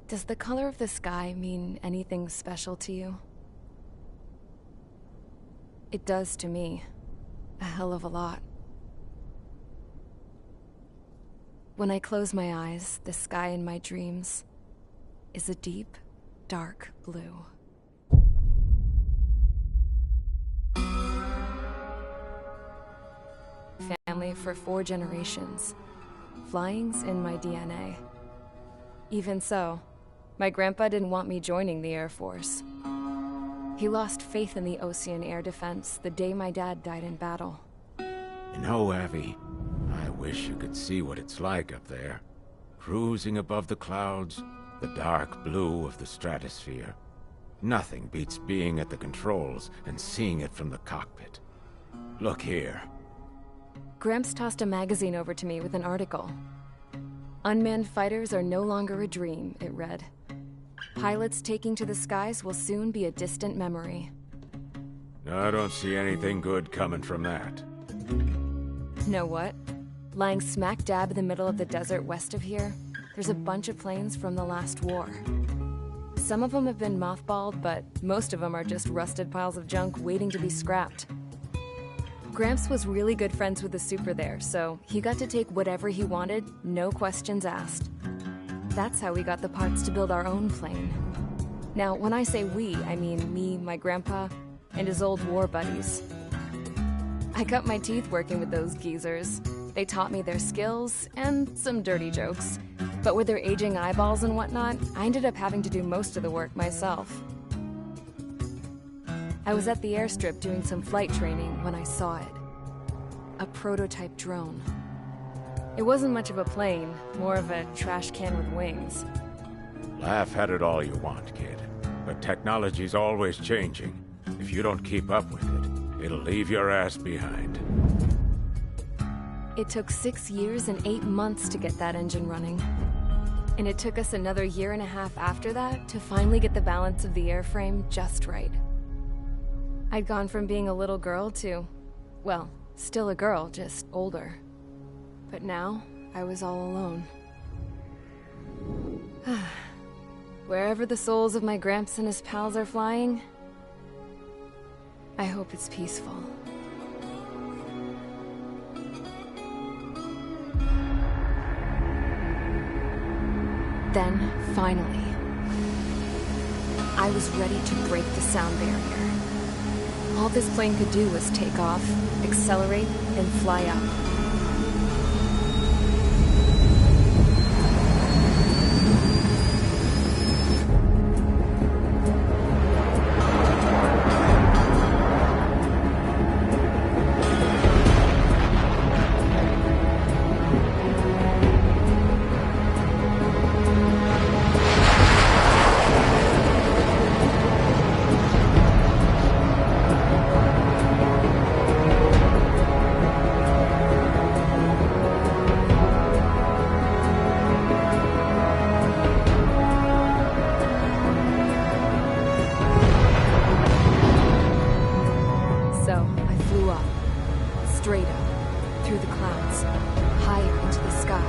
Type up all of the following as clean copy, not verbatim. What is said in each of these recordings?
Does the color of the sky mean anything special to you? It does to me. A hell of a lot. When I close my eyes, the sky in my dreams is a deep, dark blue. Family for 4 generations. Flying's in my DNA. Even so, my grandpa didn't want me joining the Air Force. He lost faith in the Ocean Air Defense the day my dad died in battle. You know, Abby, I wish you could see what it's like up there. Cruising above the clouds, the dark blue of the stratosphere. Nothing beats being at the controls and seeing it from the cockpit. Look here. Gramps tossed a magazine over to me with an article. Unmanned fighters are no longer a dream, it read. Pilots taking to the skies will soon be a distant memory. I don't see anything good coming from that. Know what? Lying smack dab in the middle of the desert west of here, there's a bunch of planes from the last war. Some of them have been mothballed, but most of them are just rusted piles of junk waiting to be scrapped. Gramps was really good friends with the super there, so he got to take whatever he wanted, no questions asked. That's how we got the parts to build our own plane. Now, when I say we, I mean me, my grandpa, and his old war buddies. I cut my teeth working with those geezers. They taught me their skills, and some dirty jokes. But with their aging eyeballs and whatnot, I ended up having to do most of the work myself. I was at the airstrip doing some flight training when I saw it. A prototype drone. It wasn't much of a plane, more of a trash can with wings. Laugh at it all you want, kid. But technology's always changing. If you don't keep up with it, it'll leave your ass behind. It took 6 years and 8 months to get that engine running. And it took us another 1.5 years after that to finally get the balance of the airframe just right. I'd gone from being a little girl to, well, still a girl, just older. But now, I was all alone. Wherever the souls of my Gramps and his pals are flying, I hope it's peaceful. Then, finally, I was ready to break the sound barrier. All this plane could do was take off, accelerate, and fly up. Straight up, through the clouds, higher into the sky.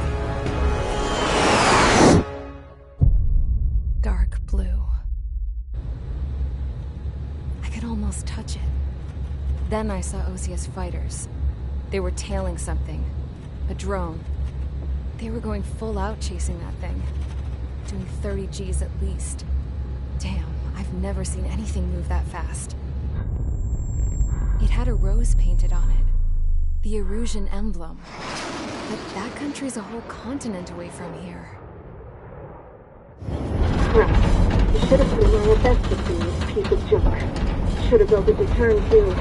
Dark blue. I could almost touch it. Then I saw Osia's fighters. They were tailing something. A drone. They were going full out chasing that thing. Doing 30 Gs at least. Damn, I've never seen anything move that fast. It had a rose painted on it. The Erusian emblem. But that country's a whole continent away from here. Right. You should have put in your best to see this piece of junk. Should have built a deterrent too.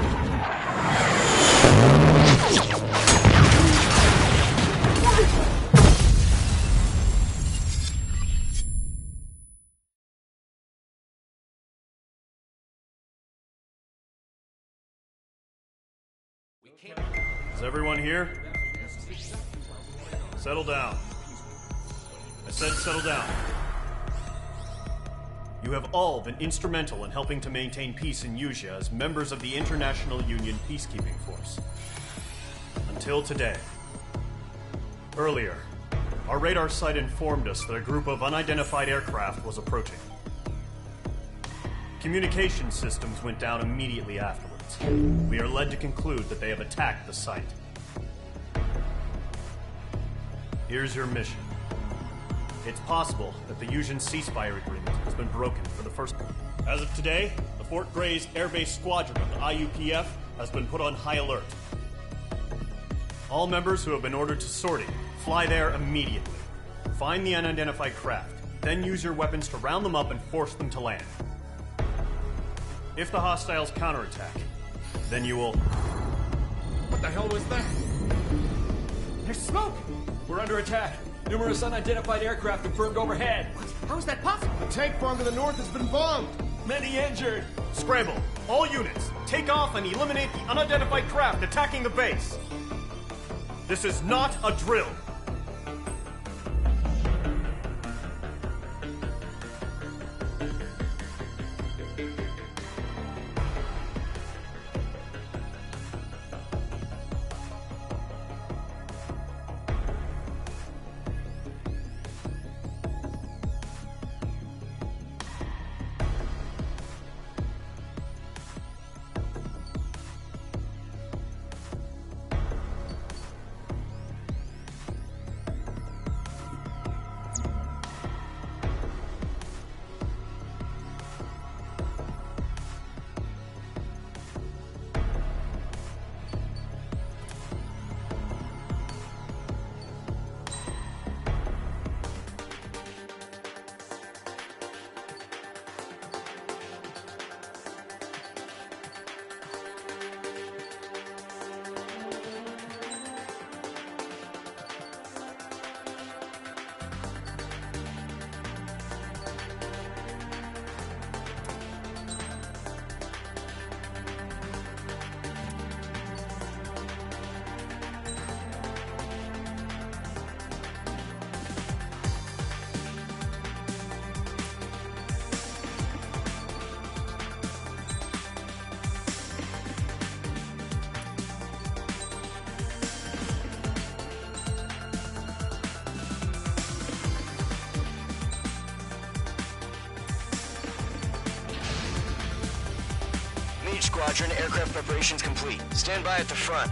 Is everyone here? Settle down. I said settle down. You have all been instrumental in helping to maintain peace in Usea as members of the International Union Peacekeeping Force. Until today. Earlier, Our radar site informed us that a group of unidentified aircraft was approaching. Communication systems went down immediately afterwards. We are led to conclude that they have attacked the site. Here's your mission. It's possible that the Yuuzhan ceasefire agreement has been broken for the first time. As of today, the Fort Grays Air Base Squadron of the IUPF has been put on high alert. All members who have been ordered to sortie, fly there immediately. Find the unidentified craft, then use your weapons to round them up and force them to land. If the hostiles counterattack, then you will... What the hell was that? There's smoke! We're under attack. Numerous unidentified aircraft confirmed overhead. What? How is that possible? The tank farm to the north has been bombed. Many injured. Scramble! All units, take off and eliminate the unidentified craft attacking the base. This is not a drill. Squadron, aircraft preparations complete. Stand by at the front.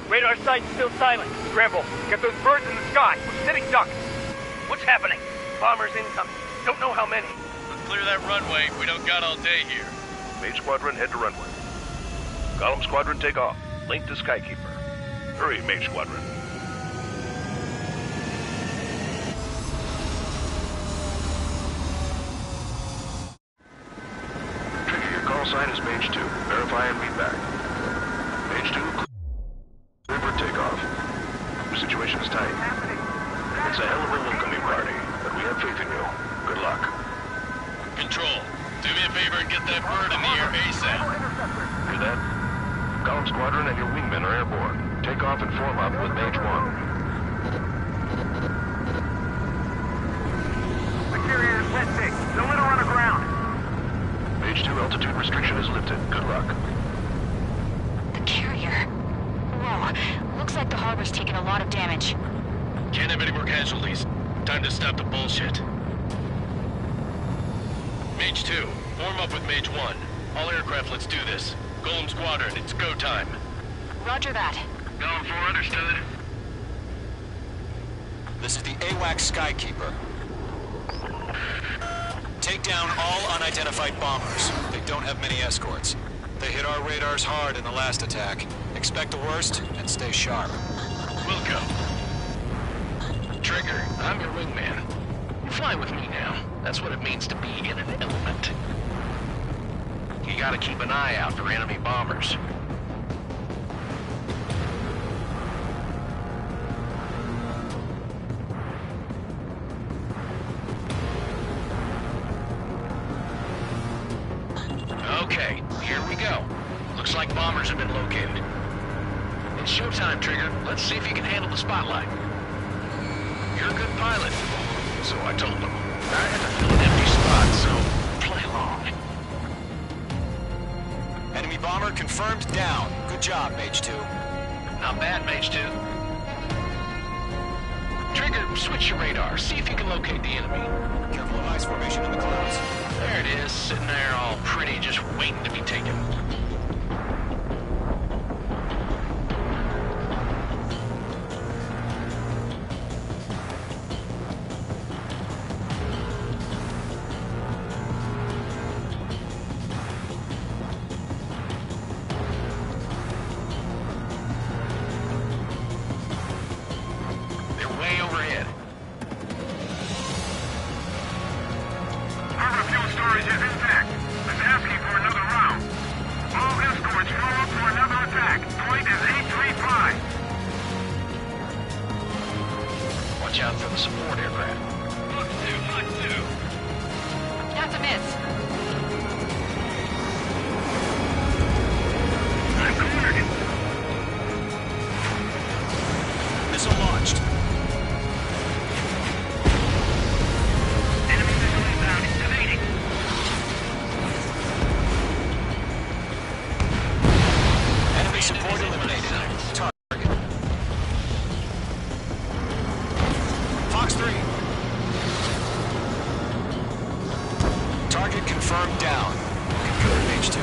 Radar site's still silent. Scramble. Get those birds in the sky. We're sitting ducks. What's happening? Bombers incoming. Don't know how many. Clear that runway. We don't got all day here. Mage Squadron, head to runway. Column Squadron, take off. Link to Skykeeper. Hurry, Mage Squadron. Trigger, your call sign is Mage 2. Verify and read back. Mage 2, clear for takeoff. The situation is tight. It's a hell of a welcoming party, but we have faith in you. Good luck. Control, do me a favor and get that bird in the air ASAP. Hear that? Column Squadron and your wingmen are airborne. Take off and form up with Mage 1. The carrier is wet thick. Don't let her run aground. Mage 2 altitude restriction is lifted. Good luck. The carrier. Whoa. Looks like the harbor's taken a lot of damage. Can't have any more casualties. Time to stop the bullshit. Mage 2, form up with Mage 1. All aircraft, let's do this. Golem Squadron, it's go time. Roger that. Golem 4, understood. This is the AWACS Skykeeper. Take down all unidentified bombers. They don't have many escorts. They hit our radars hard in the last attack. Expect the worst and stay sharp. Wilco. Trigger, I'm your wingman. You fly with me now. That's what it means to be in an element. You gotta keep an eye out for enemy bombers. Okay, here we go. Looks like bombers have been located. It's showtime, Trigger. Let's see if you can handle the spotlight. You're a good pilot. So I told them. I had to fill an empty spot, so play along. Enemy bomber confirmed down. Good job, Mage 2. Not bad, Mage 2. Trigger, switch your radar. See if you can locate the enemy. Careful of ice formation in the clouds. There it is, sitting there all pretty, just waiting to be taken. Watch out for the support aircraft. Look two. That's a miss. I'm cornered. Missile launched. Enemy missile inbound. Evading. Enemy support eliminated. Target. Fox 3. Target confirmed down. Good, Mage 2.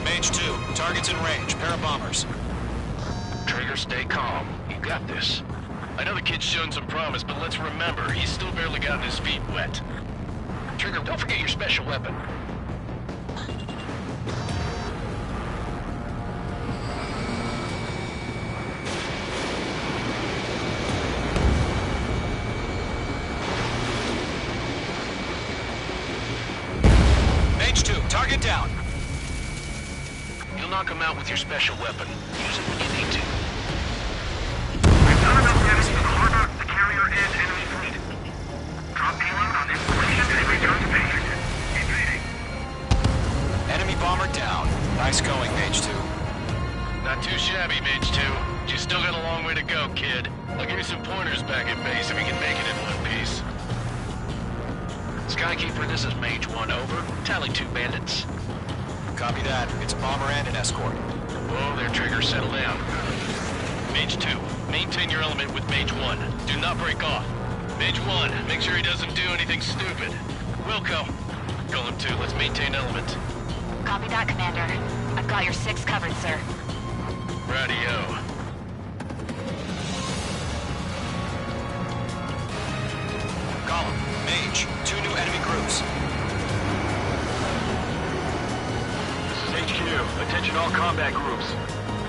Mage 2, target's in range. Pair of bombers. Trigger, stay calm. You got this. I know the kid's shown some promise, but let's remember, he's still barely gotten his feet wet. Trigger, don't forget your special weapon. Mage 2, target down. You'll knock him out with your special weapon. Use it when you need to. We've done enough damage to the harbor, the carrier, and enemy fleet. Drop payload on installation and return to base. Invading. Enemy bomber down. Nice going, Mage 2. Not too shabby, Mage 2. You still got a long way to go, kid. I'll give you some pointers back at base if you can make it in one piece. Skykeeper, this is Mage 1, over. Tally 2 bandits. Copy that. It's a bomber and an escort. Whoa there, Trigger, settle down. Mage 2, maintain your element with Mage 1. Do not break off. Mage 1, make sure he doesn't do anything stupid. Wilco, Golem 2, let's maintain element. Copy that, Commander. I've got your 6 covered, sir. Radio. Column, Mage, 2 new enemy groups. This is HQ. Attention all combat groups.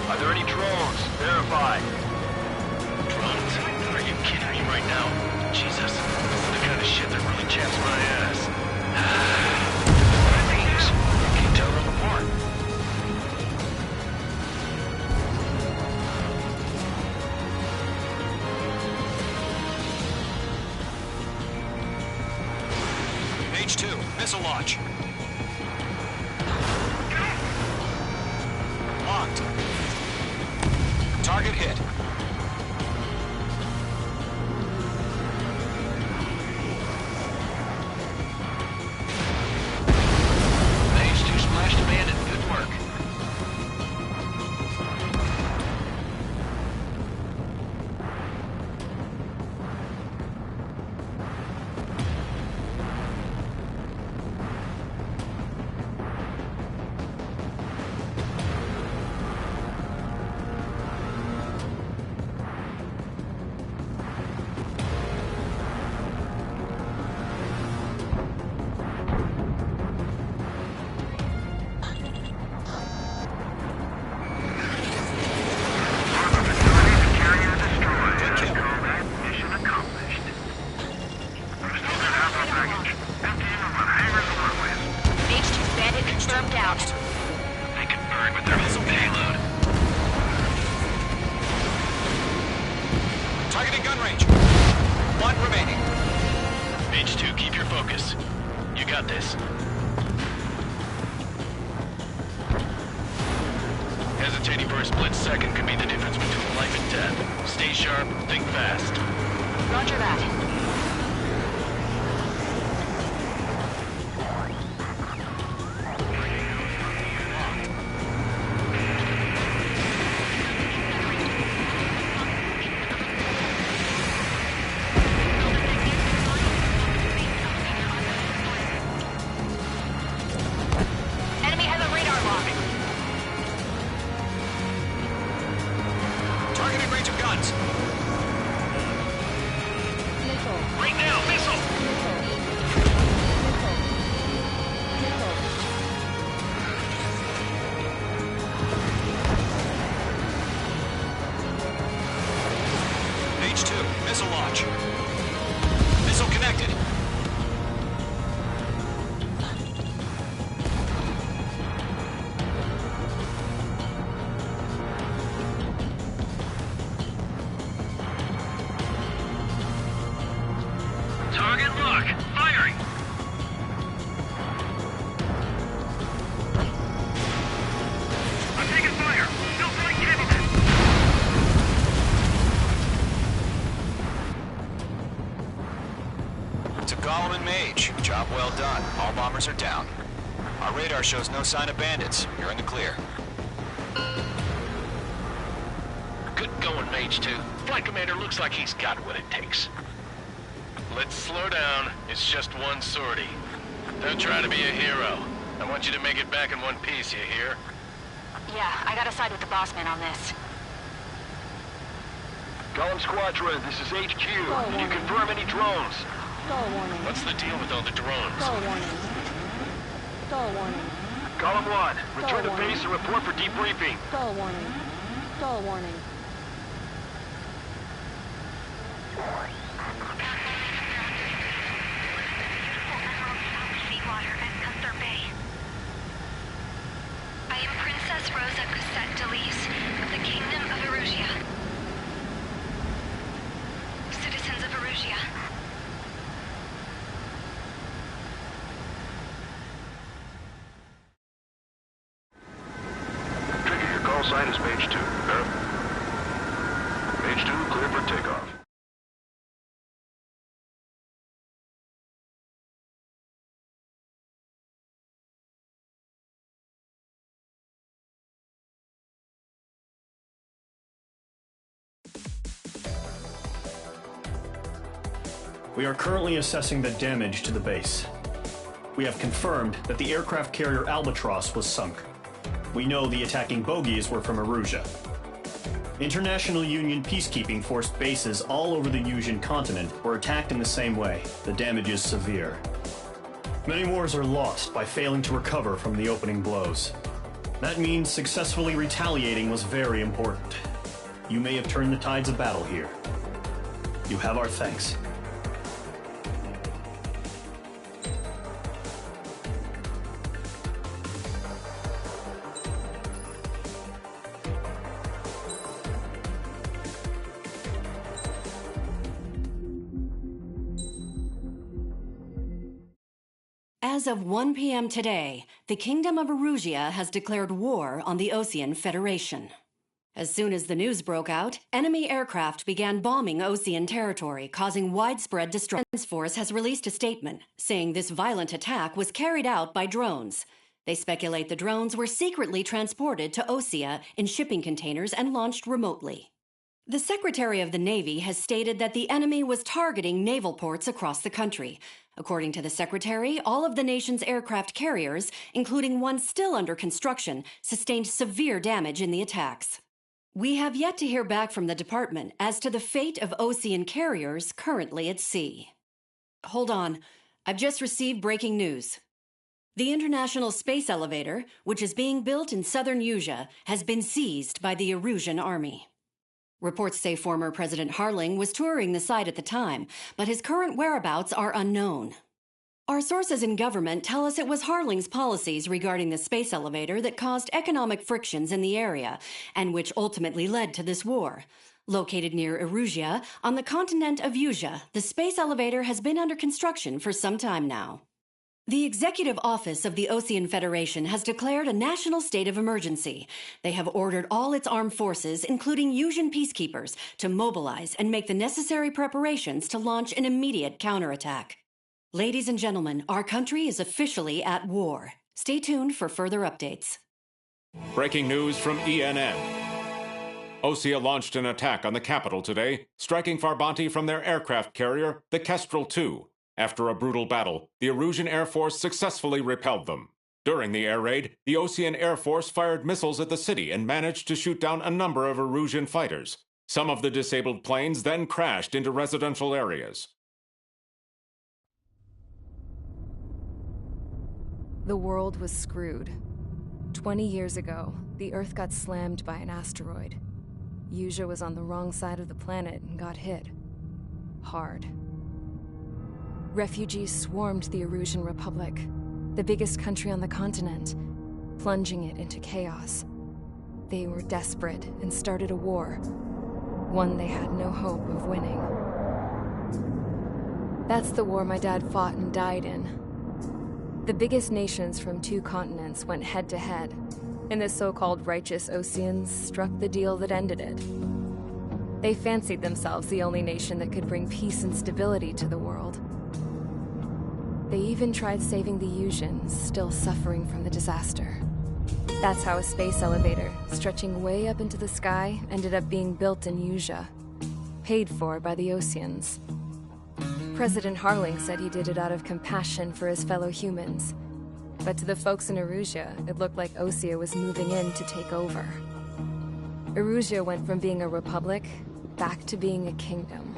Are there any drones? Verify. Drones? Are you kidding me right now? Jesus, this is the kind of shit that really chaps my ass. What are these? Can you tell them apart? Mage 2, missile launch. Locked. Target hit. Mage 2 splashed abandoned. Good work. Mage 2 bandit confirmed out. They can burn with their missile payload. Targeting gun range. 1 remaining. Mage 2, keep your focus. You got this. Hesitating for a split second could be the difference between life and death. Stay sharp, think fast. Roger that. Enemy has a radar lock. Targeting range of guns. Right now, missile. Page 2, missile launch. Missile connected. Target lock. Firing. I'm taking fire. Still flight capable. To Gollum and Mage, job well done. All bombers are down. Our radar shows no sign of bandits. You're in the clear. Good going, Mage 2. Flight Commander looks like he's got what it takes. Let's slow down. It's just one sortie. Don't try to be a hero. I want you to make it back in one piece, you hear? Yeah, I gotta side with the boss man on this. Gollum Squadron, this is HQ. Can you confirm any drones? What's the deal with all the drones? Gollum 1, return to base and report for debriefing. I am Princess Rosa Cosette Delise of the Kingdom of Erusia. Citizens of Erusia. Trigger, your call sign is Mage 2. Mage 2, clear for takeoff. We are currently assessing the damage to the base. We have confirmed that the aircraft carrier Albatross was sunk. We know the attacking bogies were from Erusia. International Union peacekeeping force bases all over the Yusian continent were attacked in the same way. The damage is severe. Many wars are lost by failing to recover from the opening blows. That means successfully retaliating was very important. You may have turned the tides of battle here. You have our thanks. As of 1 p.m. today, the Kingdom of Erusia has declared war on the Osean Federation. As soon as the news broke out, enemy aircraft began bombing Osean territory, causing widespread destruction. The Defense Force has released a statement saying this violent attack was carried out by drones. They speculate the drones were secretly transported to Osea in shipping containers and launched remotely. The Secretary of the Navy has stated that the enemy was targeting naval ports across the country. According to the Secretary, all of the nation's aircraft carriers, including one still under construction, sustained severe damage in the attacks. We have yet to hear back from the department as to the fate of Osean carriers currently at sea. Hold on. I've just received breaking news. The International Space Elevator, which is being built in southern Yusia, has been seized by the Erusian army. Reports say former President Harling was touring the site at the time, but his current whereabouts are unknown. Our sources in government tell us it was Harling's policies regarding the space elevator that caused economic frictions in the area, and which ultimately led to this war. Located near Erusia, on the continent of Yusia, the space elevator has been under construction for some time now. The Executive Office of the Osean Federation has declared a national state of emergency. They have ordered all its armed forces, including Yuuzhan peacekeepers, to mobilize and make the necessary preparations to launch an immediate counterattack. Ladies and gentlemen, our country is officially at war. Stay tuned for further updates. Breaking news from ENN. Osea launched an attack on the capital today, striking Farbanti from their aircraft carrier, the Kestrel II. After a brutal battle, the Erusian Air Force successfully repelled them. During the air raid, the Osean Air Force fired missiles at the city and managed to shoot down a number of Erusian fighters. Some of the disabled planes then crashed into residential areas. The world was screwed. 20 years ago, the Earth got slammed by an asteroid. Yuuzhan was on the wrong side of the planet and got hit. Hard. Refugees swarmed the Erusian Republic, the biggest country on the continent, plunging it into chaos. They were desperate and started a war, one they had no hope of winning. That's the war my dad fought and died in. The biggest nations from 2 continents went head-to-head, and the so-called righteous Oseans struck the deal that ended it. They fancied themselves the only nation that could bring peace and stability to the world. They even tried saving the Yuuzhan, still suffering from the disaster. That's how a space elevator, stretching way up into the sky, ended up being built in Yuuzhan, paid for by the Oseans. President Harling said he did it out of compassion for his fellow humans. But to the folks in Erusia, it looked like Osea was moving in to take over. Erusia went from being a republic back to being a kingdom.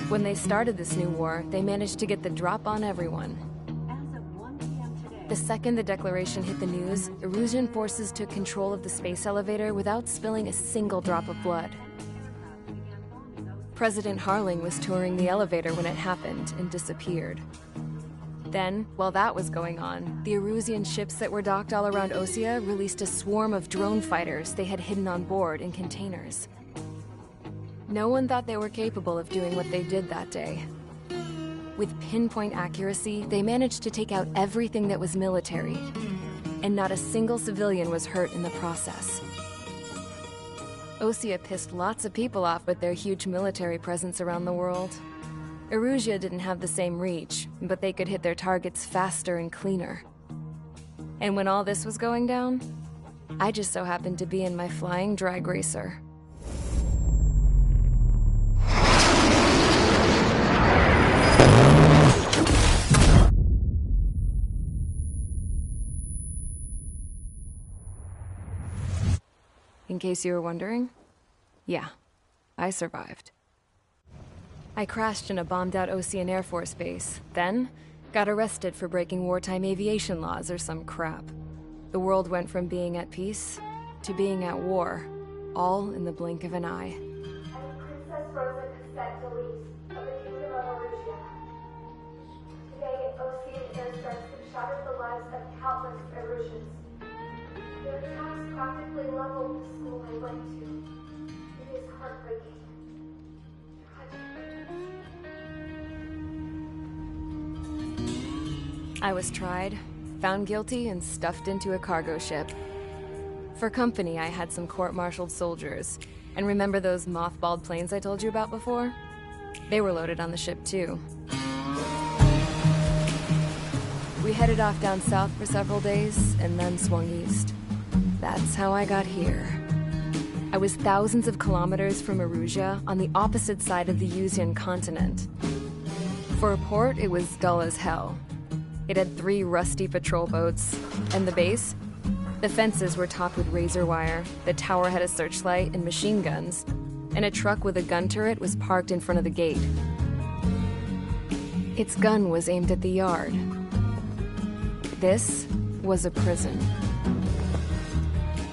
When they started this new war, they managed to get the drop on everyone. The second the declaration hit the news, Erusian forces took control of the space elevator without spilling a single drop of blood. President Harling was touring the elevator when it happened and disappeared. Then, while that was going on, the Erusian ships that were docked all around Osea released a swarm of drone fighters they had hidden on board in containers. No one thought they were capable of doing what they did that day. With pinpoint accuracy, they managed to take out everything that was military, and not a single civilian was hurt in the process. Osea pissed lots of people off with their huge military presence around the world. Erusia didn't have the same reach, but they could hit their targets faster and cleaner. And when all this was going down, I just so happened to be in my flying drag racer. In case you were wondering, yeah, I survived. I crashed in a bombed-out Osean Air Force base, then got arrested for breaking wartime aviation laws or some crap. The world went from being at peace to being at war, all in the blink of an eye. I'm Princess Rosa Cassette Delise of the Kingdom of Erusia. Today, Osean airstrikes have shattered the lives of countless Erusians. Their attacks practically leveled the school I went to. It is heartbreaking. I was tried, found guilty, and stuffed into a cargo ship. For company, I had some court-martialed soldiers. And remember those mothballed planes I told you about before? They were loaded on the ship, too. We headed off down south for several days, and then swung east. That's how I got here. I was thousands of kilometers from Erusia, on the opposite side of the Yuuzhan continent. For a port, it was dull as hell. It had 3 rusty patrol boats, and the base? The fences were topped with razor wire, the tower had a searchlight and machine guns, and a truck with a gun turret was parked in front of the gate. Its gun was aimed at the yard. This was a prison.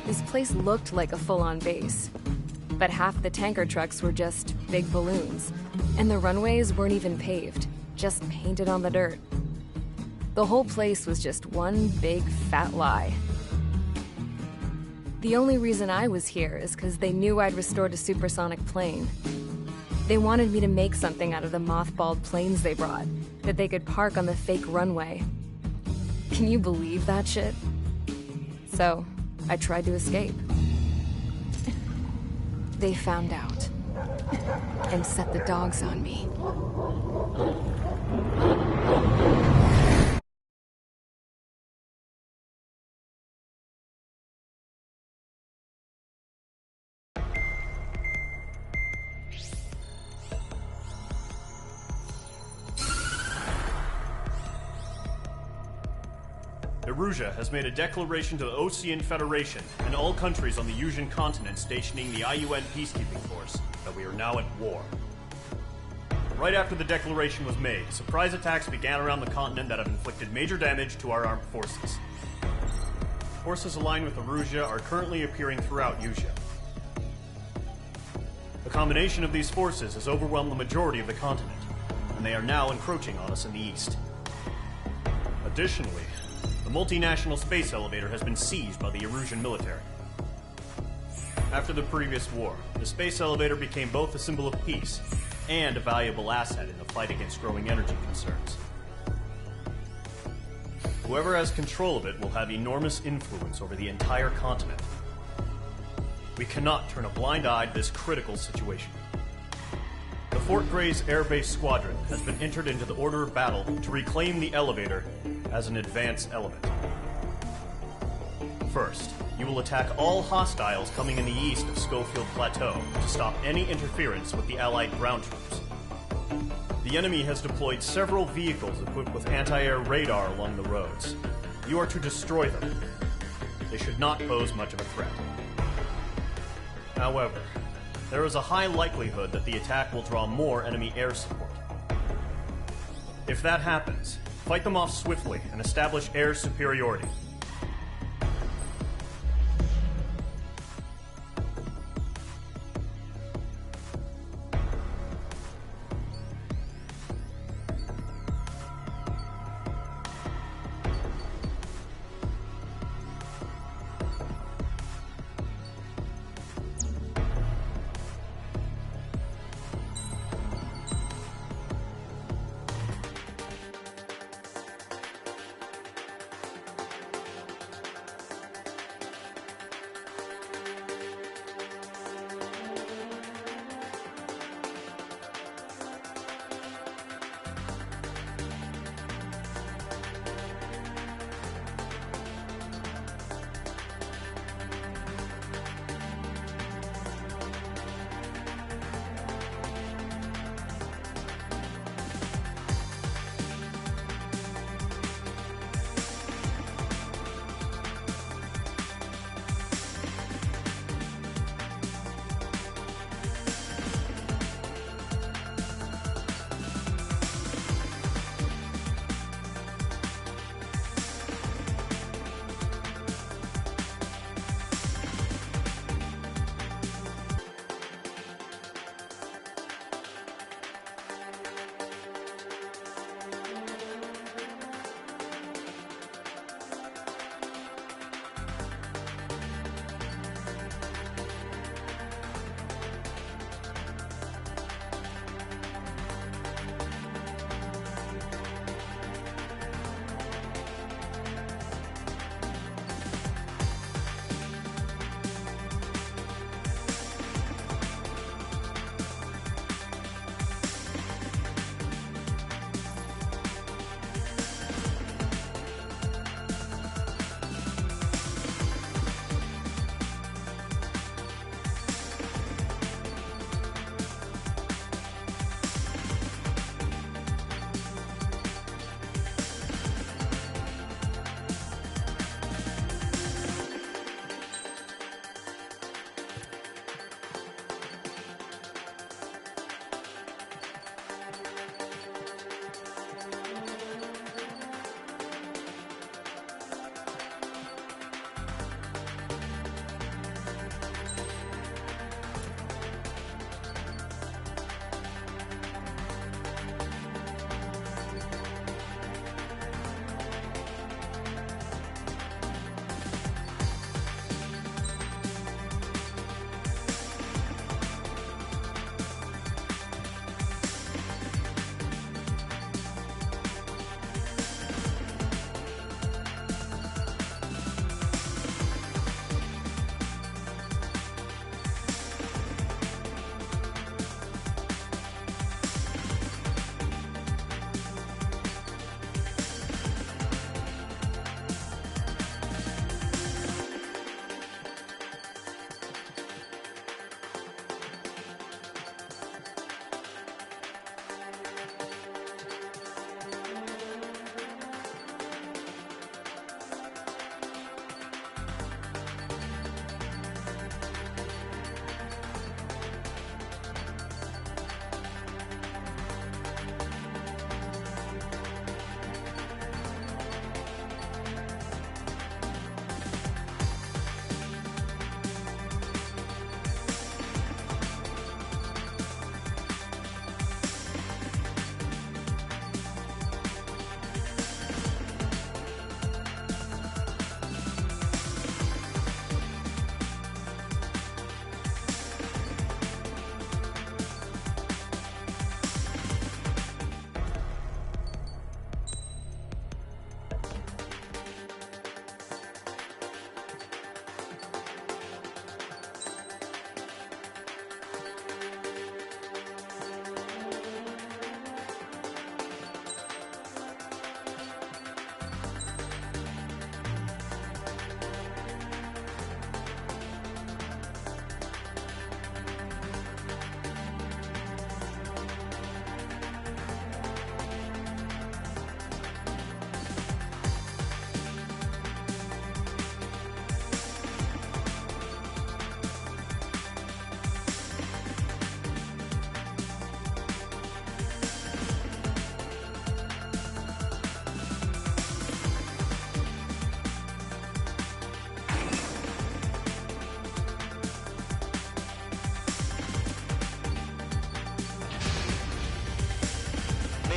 This place looked like a full-on base, but half the tanker trucks were just big balloons, and the runways weren't even paved, just painted on the dirt. The whole place was just one big fat lie. The only reason I was here is because they knew I'd restored a supersonic plane. They wanted me to make something out of the mothballed planes they brought, that they could park on the fake runway. Can you believe that shit? So, I tried to escape. They found out and set the dogs on me. Erusea has made a declaration to the Osean Federation and all countries on the Yusian continent stationing the IUN peacekeeping force that we are now at war. Right after the declaration was made, surprise attacks began around the continent that have inflicted major damage to our armed forces. Forces aligned with Erusea are currently appearing throughout Yusia. The combination of these forces has overwhelmed the majority of the continent, and they are now encroaching on us in the east. Additionally, the multinational space elevator has been seized by the Erusian military. After the previous war, the space elevator became both a symbol of peace and a valuable asset in the fight against growing energy concerns. Whoever has control of it will have enormous influence over the entire continent. We cannot turn a blind eye to this critical situation. The Fort Grays Air Base Squadron has been entered into the order of battle to reclaim the elevator as an advance element. First, you will attack all hostiles coming in the east of Schofield Plateau to stop any interference with the Allied ground troops. The enemy has deployed several vehicles equipped with anti-air radar along the roads. You are to destroy them. They should not pose much of a threat. However, there is a high likelihood that the attack will draw more enemy air support. If that happens, fight them off swiftly and establish air superiority.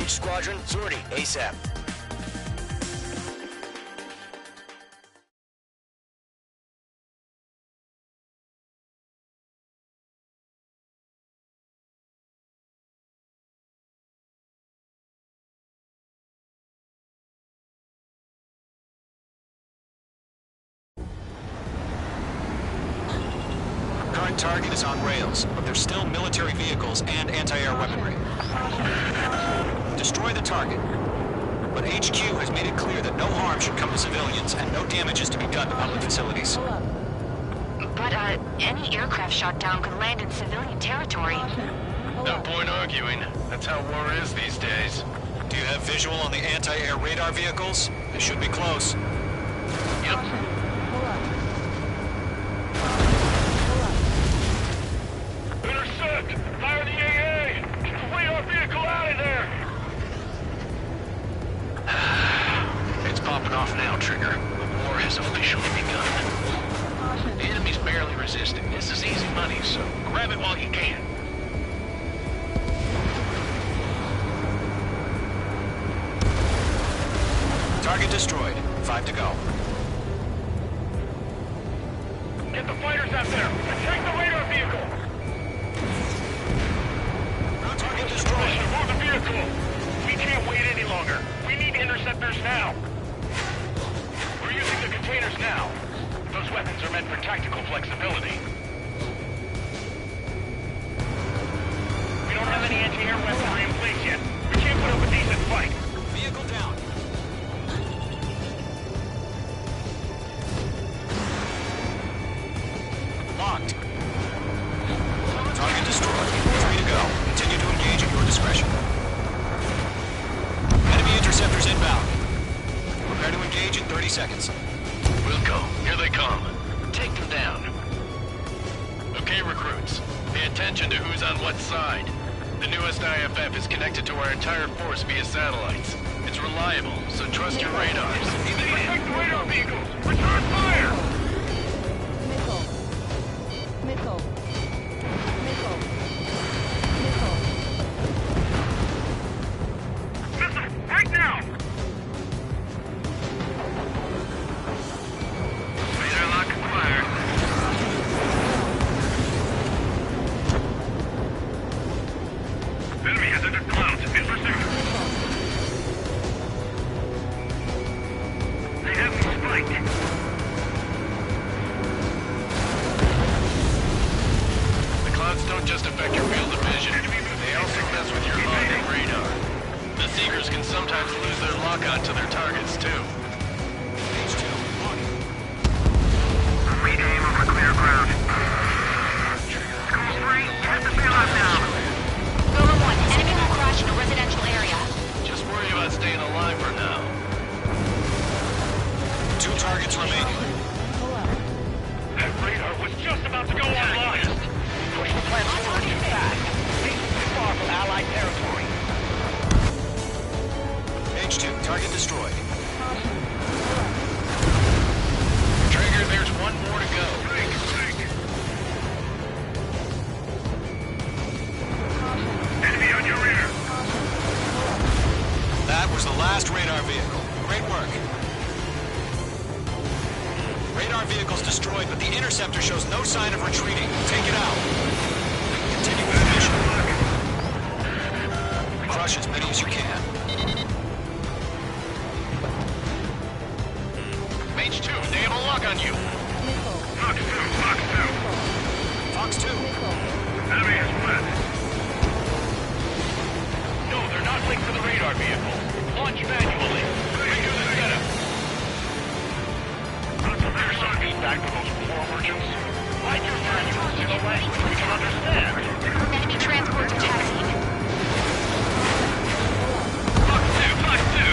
Engage squadron. Sortie ASAP. Current target is on rails, but there's still military vehicles and anti-air weaponry. Destroy the target. But HQ has made it clear that no harm should come to civilians and no damage is to be done to public facilities. But, any aircraft shot down could land in civilian territory. No point arguing. That's how war is these days. Do you have visual on the anti-air radar vehicles? They should be close. Yep. Intercept! Fire the AA! Get the radar vehicle out of there! It's popping off now, Trigger. The war has officially begun. The enemy's barely resisting. This is easy money, so grab it while you can. Target destroyed. 5 to go. Get the fighters out there! Take the radar vehicle! Target destroyed. Move the vehicle! We can't wait any longer. We need interceptors now. We're using the containers now. Those weapons are meant for tactical flexibility. We don't have any anti-air weaponry in place yet. We can't put up a decent fight. Vehicle down. Locked. Target destroyed. 3 to go. Continue to engage at your discretion. Enemy interceptors inbound. Prepare to engage in 30 seconds. We'll go. Here they come. Take them down. Okay, recruits. Pay attention to who's on what side. The newest IFF is connected to our entire force via satellites. It's reliable, so trust your radars. Protect the radar vehicles! Return fire! Missile. Missile! Right now! Radar lock acquired. Enemy has entered clouds. In pursuit. They have me spiked. The clouds don't just affect your field of vision. They also mess with your HUD and radar. The Seekers can sometimes lose their lock-on to their targets, too. Read aim over clear ground. School free. Test the bailout now. Rover 1, enemy will crash in a residential area. Just worry about staying alive for now. 2 targets remaining. That radar was just about to go online. Push the plans forward too fast. These are too far from Allied territory. H2, target destroyed. Trigger, there's one more to go. Enemy on your rear. That was the last radar vehicle. Great work. Radar vehicle's destroyed, but the interceptor shows no sign of retreating. Take it out. Continue with the mission. Crush as many as you can. Mage 2, they have a lock on you. Fox 2, Fox 2. Fox 2. Enemy is fled. No, they're not linked to the radar vehicle. Launch manually. Redo the setup. There's some feedback from those poor merchants. Write your manuals in a language we can understand. Enemy transport to taxiing. Fox 2, Fox 2.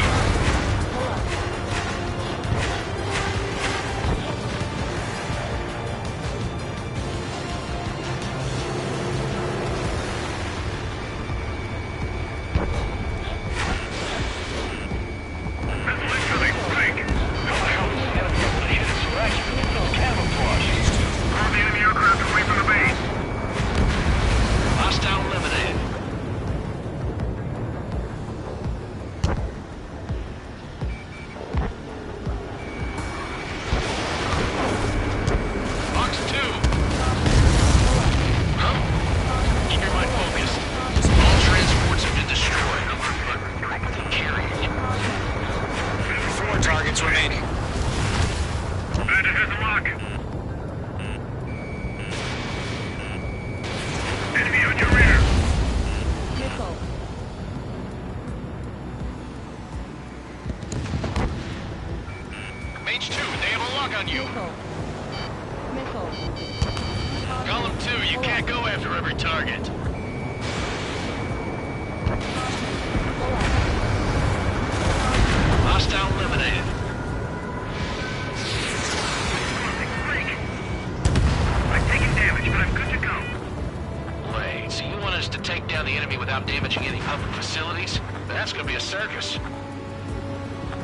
on you. Golem 2, you can't go after every target. Hostile eliminated. I've taken damage, but I'm good to go. Wait, so you want us to take down the enemy without damaging any public facilities? That's gonna be a circus.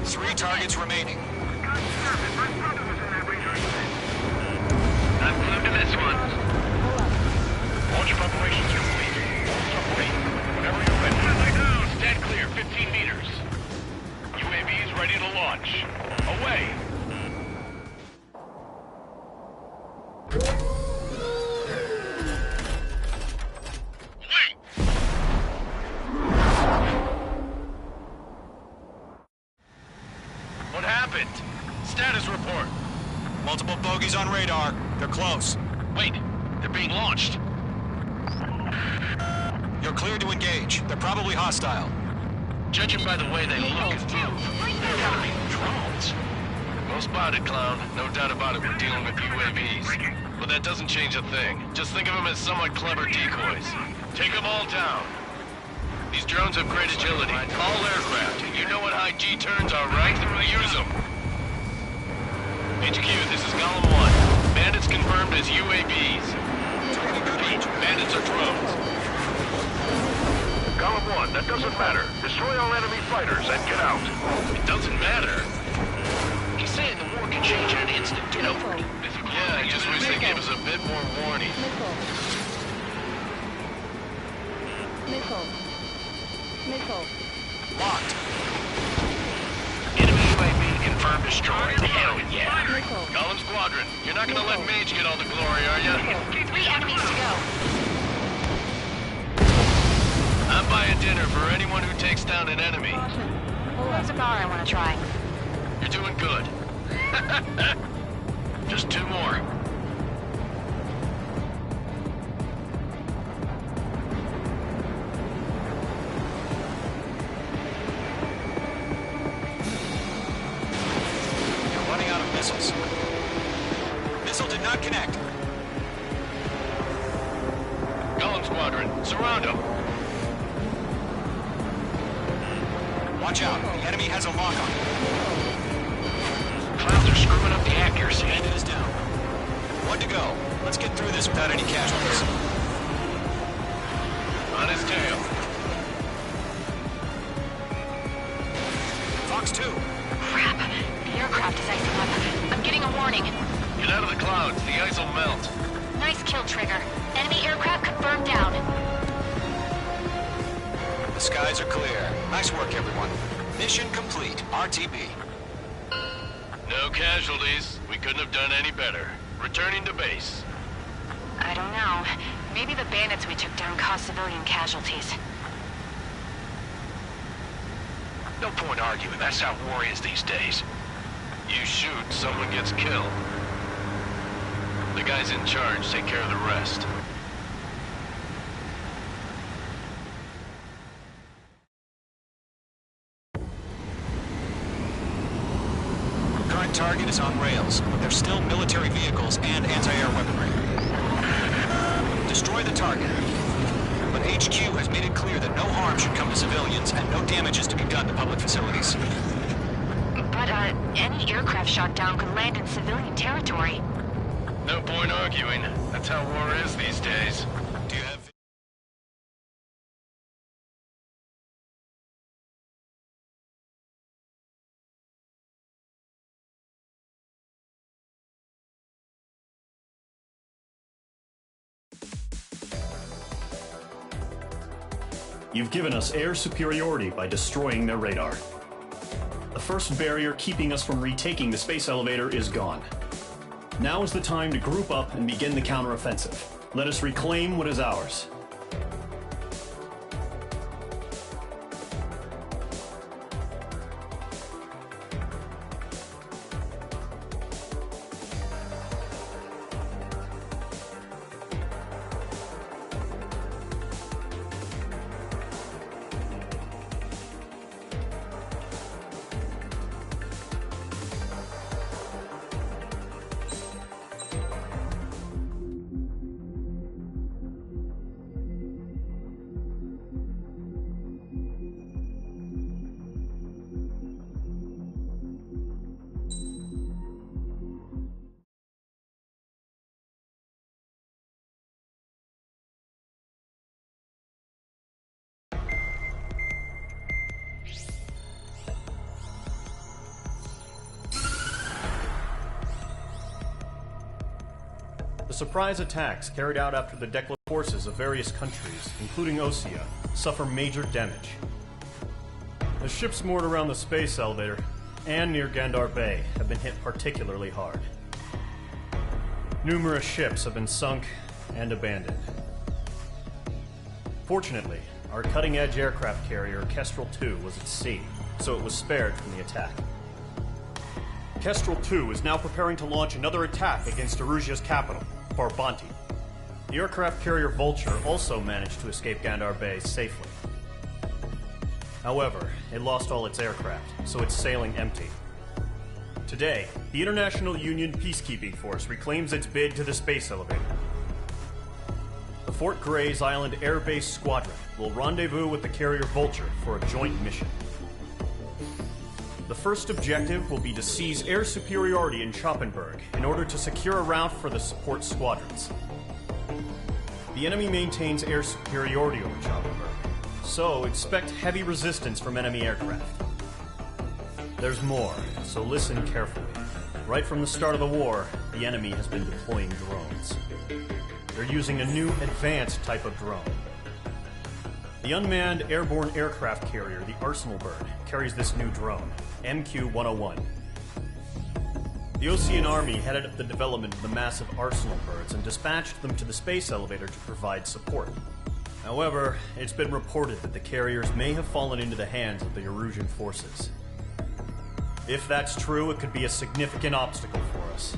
3 targets remaining. I'm glued to this one. Launch preparations complete. Wait, whenever you're ready. Stand clear, 15 meters. UAVs ready to launch. Away. What happened? Status report. Multiple bogeys on radar. They're close. Wait, they're being launched. You're clear to engage. They're probably hostile. Judging by the way they look and move, they gotta be drones. Well spotted, clown. No doubt about it, we're dealing with UAVs. But that doesn't change a thing. Just think of them as somewhat clever decoys. Take them all down. These drones have great agility. All aircraft. You know what high G turns are, right? Use them. HQ, this is Golem 1. Bandits confirmed as UAVs. Repeat, bandits are drones. Golem 1, that doesn't matter. Destroy all enemy fighters and get out. It doesn't matter. He's saying the war can change in an instant, you know? Yeah, I just wish they gave us a bit more warning. Locked. Enemy UAV confirmed destroyed. Hell yeah. Golem Squadron, you're not gonna let Mage get all the glory, are you? 3 enemies to go. I'm buying dinner for anyone who takes down an enemy. There's a bar I want to try. You're doing good. Just 2 more. You're running out of missiles. Missile did not connect. Golem Squadron, surround them. Watch out. The enemy has a lock on you. Clouds are screwing up the accuracy. Bandit is down. 1 to go. Let's get through this without any casualties. On his tail. Fox 2. Crap. The aircraft is icing up. I'm getting a warning. Get out of the clouds. The ice will melt. Nice kill, Trigger. Enemy aircraft confirmed down. The skies are clear. Nice work, everyone. Mission complete. RTB. No casualties. We couldn't have done any better. Returning to base. I don't know. Maybe the bandits we took down caused civilian casualties. No point arguing. That's how war is these days. You shoot, someone gets killed. The guys in charge take care of the rest. Current target is on rails, but there's still military vehicles and anti-air weaponry. Destroy the target. But HQ has made it clear that no harm should come to civilians and no damage is to be done to public facilities. But, any aircraft shot down could land in civilian territory. No point arguing. That's how war is these days. Do you have... You've given us air superiority by destroying their radar. The first barrier keeping us from retaking the space elevator is gone. Now is the time to group up and begin the counteroffensive. Let us reclaim what is ours. The surprise attacks carried out after the declared forces of various countries, including Osea, suffer major damage. The ships moored around the space elevator and near Gandar Bay have been hit particularly hard. Numerous ships have been sunk and abandoned. Fortunately, our cutting-edge aircraft carrier Kestrel II was at sea, so it was spared from the attack. Kestrel II is now preparing to launch another attack against Erusia's capital, Farbanti. The aircraft carrier Vulture also managed to escape Gandar Bay safely. However, it lost all its aircraft, so it's sailing empty. Today, the International Union Peacekeeping Force reclaims its bid to the space elevator. The Fort Grays Island Air Base Squadron will rendezvous with the carrier Vulture for a joint mission. The first objective will be to seize air superiority in Schoppenberg in order to secure a route for the support squadrons. The enemy maintains air superiority over Schoppenberg, so expect heavy resistance from enemy aircraft. There's more, so listen carefully. Right from the start of the war, the enemy has been deploying drones. They're using a new advanced type of drone. The unmanned airborne aircraft carrier, the Arsenal Bird, carries this new drone, MQ-101. The Osean Army headed up the development of the massive Arsenal Birds and dispatched them to the space elevator to provide support. However, it's been reported that the carriers may have fallen into the hands of the Erusian forces. If that's true, it could be a significant obstacle for us.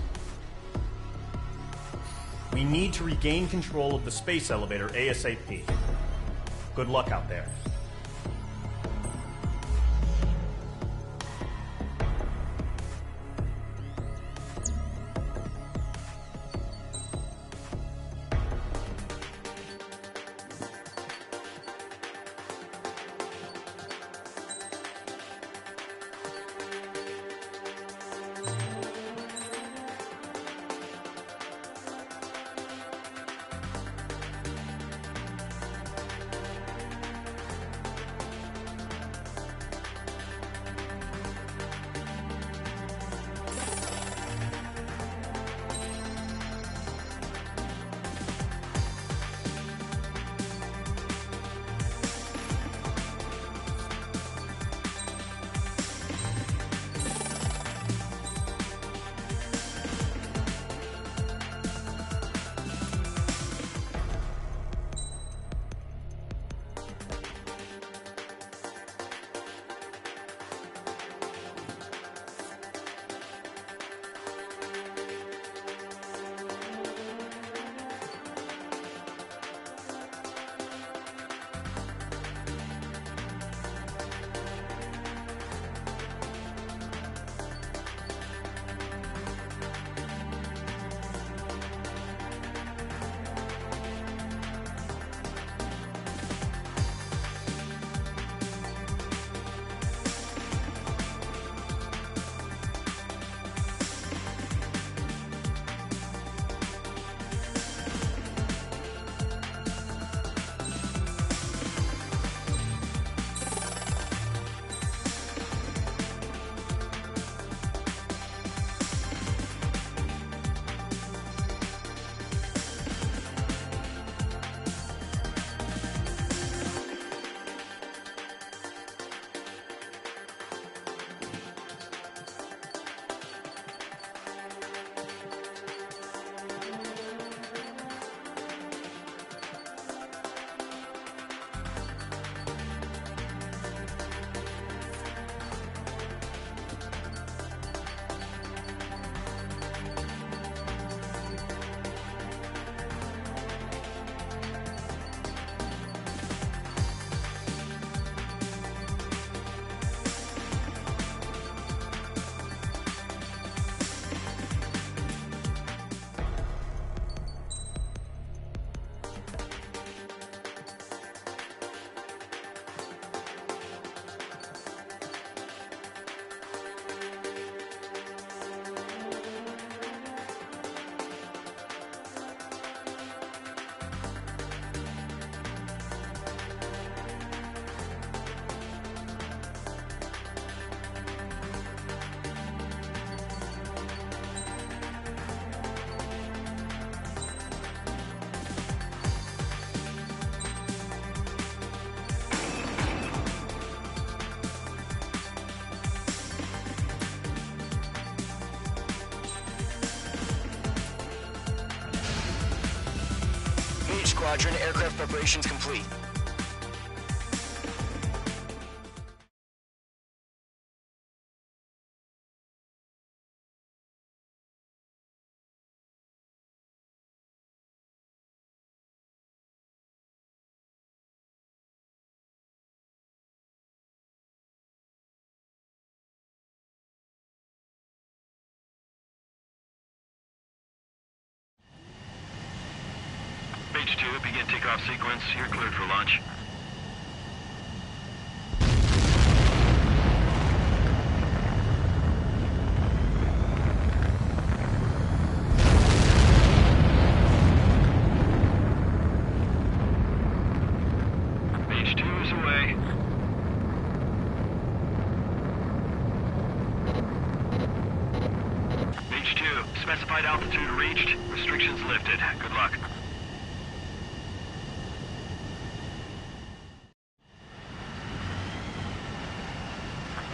We need to regain control of the space elevator ASAP. Good luck out there. Squadron, aircraft preparations complete. Mage 2, begin takeoff sequence. You're cleared for launch. Mage 2 is away. Mage 2, specified altitude reached. Restrictions lifted. Good luck.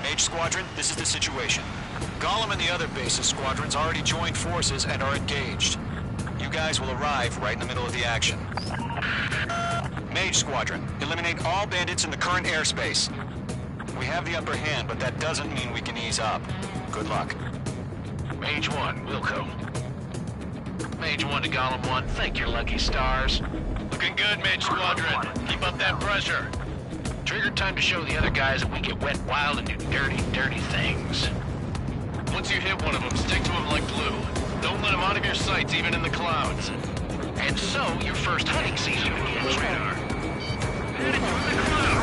Mage Squadron, this is the situation. Gollum and the other base's squadrons already joined forces and are engaged. You guys will arrive right in the middle of the action. Mage Squadron, eliminate all bandits in the current airspace. We have the upper hand, but that doesn't mean we can ease up. Good luck. Mage 1, Wilco. Mage 1 to Gollum 1, thank your lucky stars. Looking good, Mage Squadron. Keep up that pressure. Trigger time to show the other guys that we get wet, wild, and do dirty, dirty things. Once you hit one of them, stick to him like glue. Don't let him out of your sights, even in the clouds. And so, your first hunting season begins, Radar. Headed for the clouds!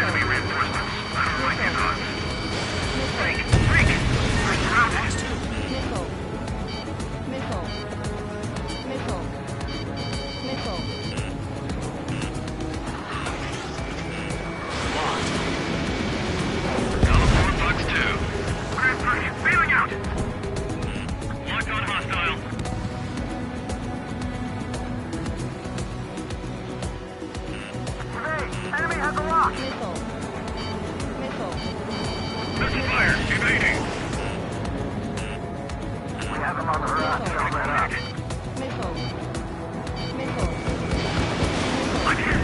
Enemy reinforcements. I don't like you guys. Break! We're surrounded. Gollum 4, Fox 2. We're in 3. Bailing out. Locked on hostile. Enemy has a lock. Missile fire, evading. We have him on the run. Don't let up.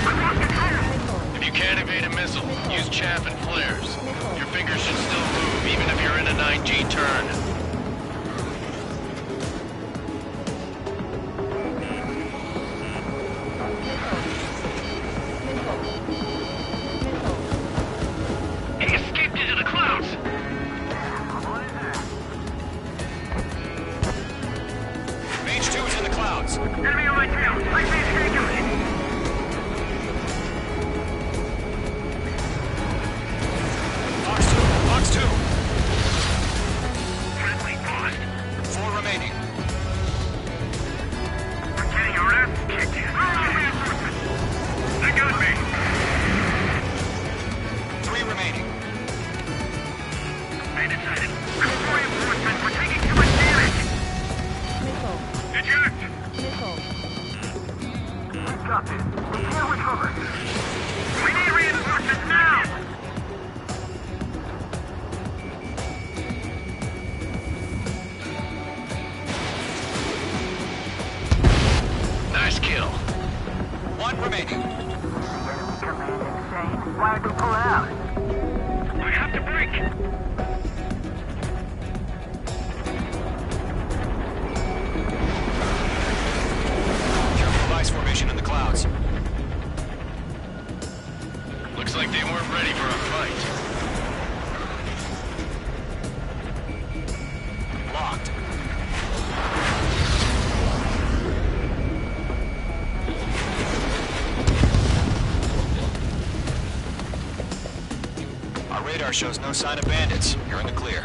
I'm lost control. If you can't evade a missile, use chaff and flares. Your fingers should still move, even if you're in a 9G turn. He escaped into the clouds. Mage 2 is in the clouds. Enemy on my tail. I see his figure. Fox 2. Friendly lost. 4 remaining. We're getting our ass kicked. Reinforcements. They got me. 3 remaining. I decided. Reinforcements. We're taking too much damage. Eject. We've got this. We can't recover. We need reinforcements now. Nice kill. 1 remaining. Command insane. Why are they pulling out? We have to break. Careful of ice formation in the clouds. Looks like they weren't ready for a fight. Locked. Our radar shows no sign of bandits. You're in the clear.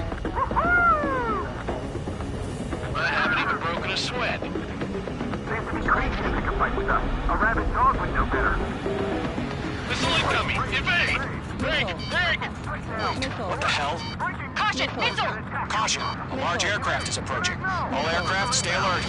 I haven't even broken a sweat. Seems to be crazy to pick a fight with us. A rabid dog would know better. Missile incoming! Evade! Break! Break! What the hell? Caution! Missile! Caution! A large aircraft is approaching. All aircraft, stay alert.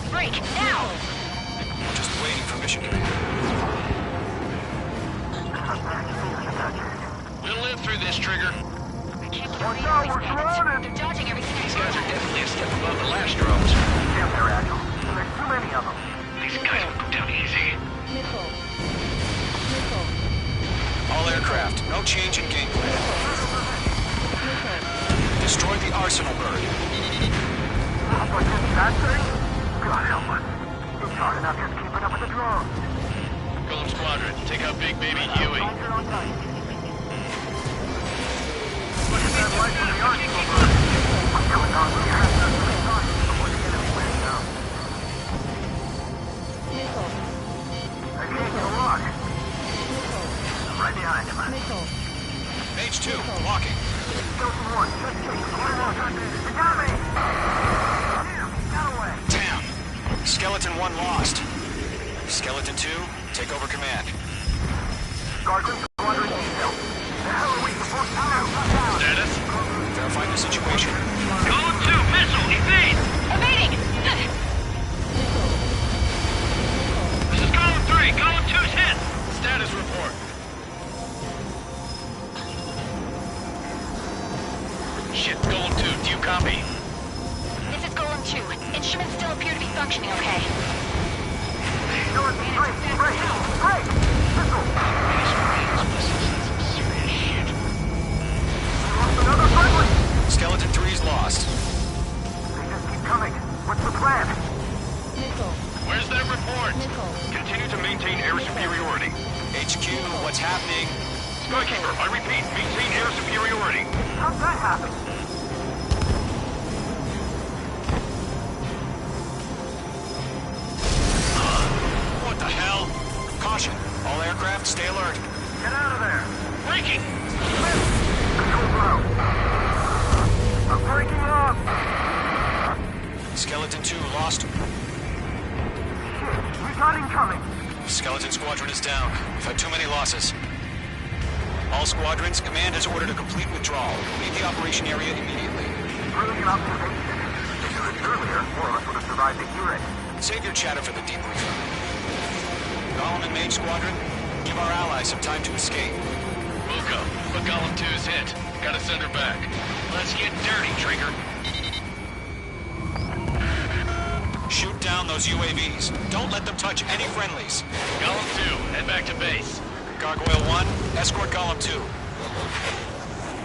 Break, now! Just waiting for mission command. We'll live through this, Trigger. I can't believe these bandits. They're dodging everything I These guys are do. definitely a step above the last drones. Damn, they're agile. There's too many of them. These guys will go down easy. All aircraft, no change in game plan. Destroy the arsenal bird. What's this, that thing? God help us. It's hard enough just keeping up with the drones. Golem Squadron, take out Big Baby Huey. Look at that light from the arsenal bird. What's going on with your hands up to the sun before the enemy wins down? I can't get a lock. Right behind him. Mage 2, walking. Skeleton 1, just take it. You got me! Damn, he got away. Damn. Skeleton 1 lost. Skeleton 2, take over command. Guardian Squadron detail. The hell are we supposed to do? Status? Verify the situation. Golem 2, missile, evade! Evading! This is Golem 3, Golem 2's hit! Status report. Shit, Golem 2, do you copy? This is Golem 2. Instruments still appear to be functioning okay. North, break! Missile! Another friendly! Skeleton 3's lost. They just keep coming. What's the plan? Where's that report? Continue to maintain air superiority. HQ, what's happening? Skykeeper, I repeat, maintain air superiority. How'd that happen? What the hell? Caution. All aircraft, stay alert. Get out of there! Breaking! Control ground. I'm breaking up! Skeleton 2 lost. Shit, we got incoming! Skeleton Squadron is down. We've had too many losses. All squadrons, command has ordered a complete withdrawal. Leave the operation area immediately. Brilliant observation. If you had earlier, more of us would have survived the hearing. Save your chatter for the debriefing. Golem and Mage Squadron, give our allies some time to escape. Wilco, but Golem 2's hit. Gotta send her back. Let's get dirty, Trigger. Shoot down those UAVs. Don't let them touch any friendlies. Golem 2, head back to base. Gargoyle 1, escort Golem 2.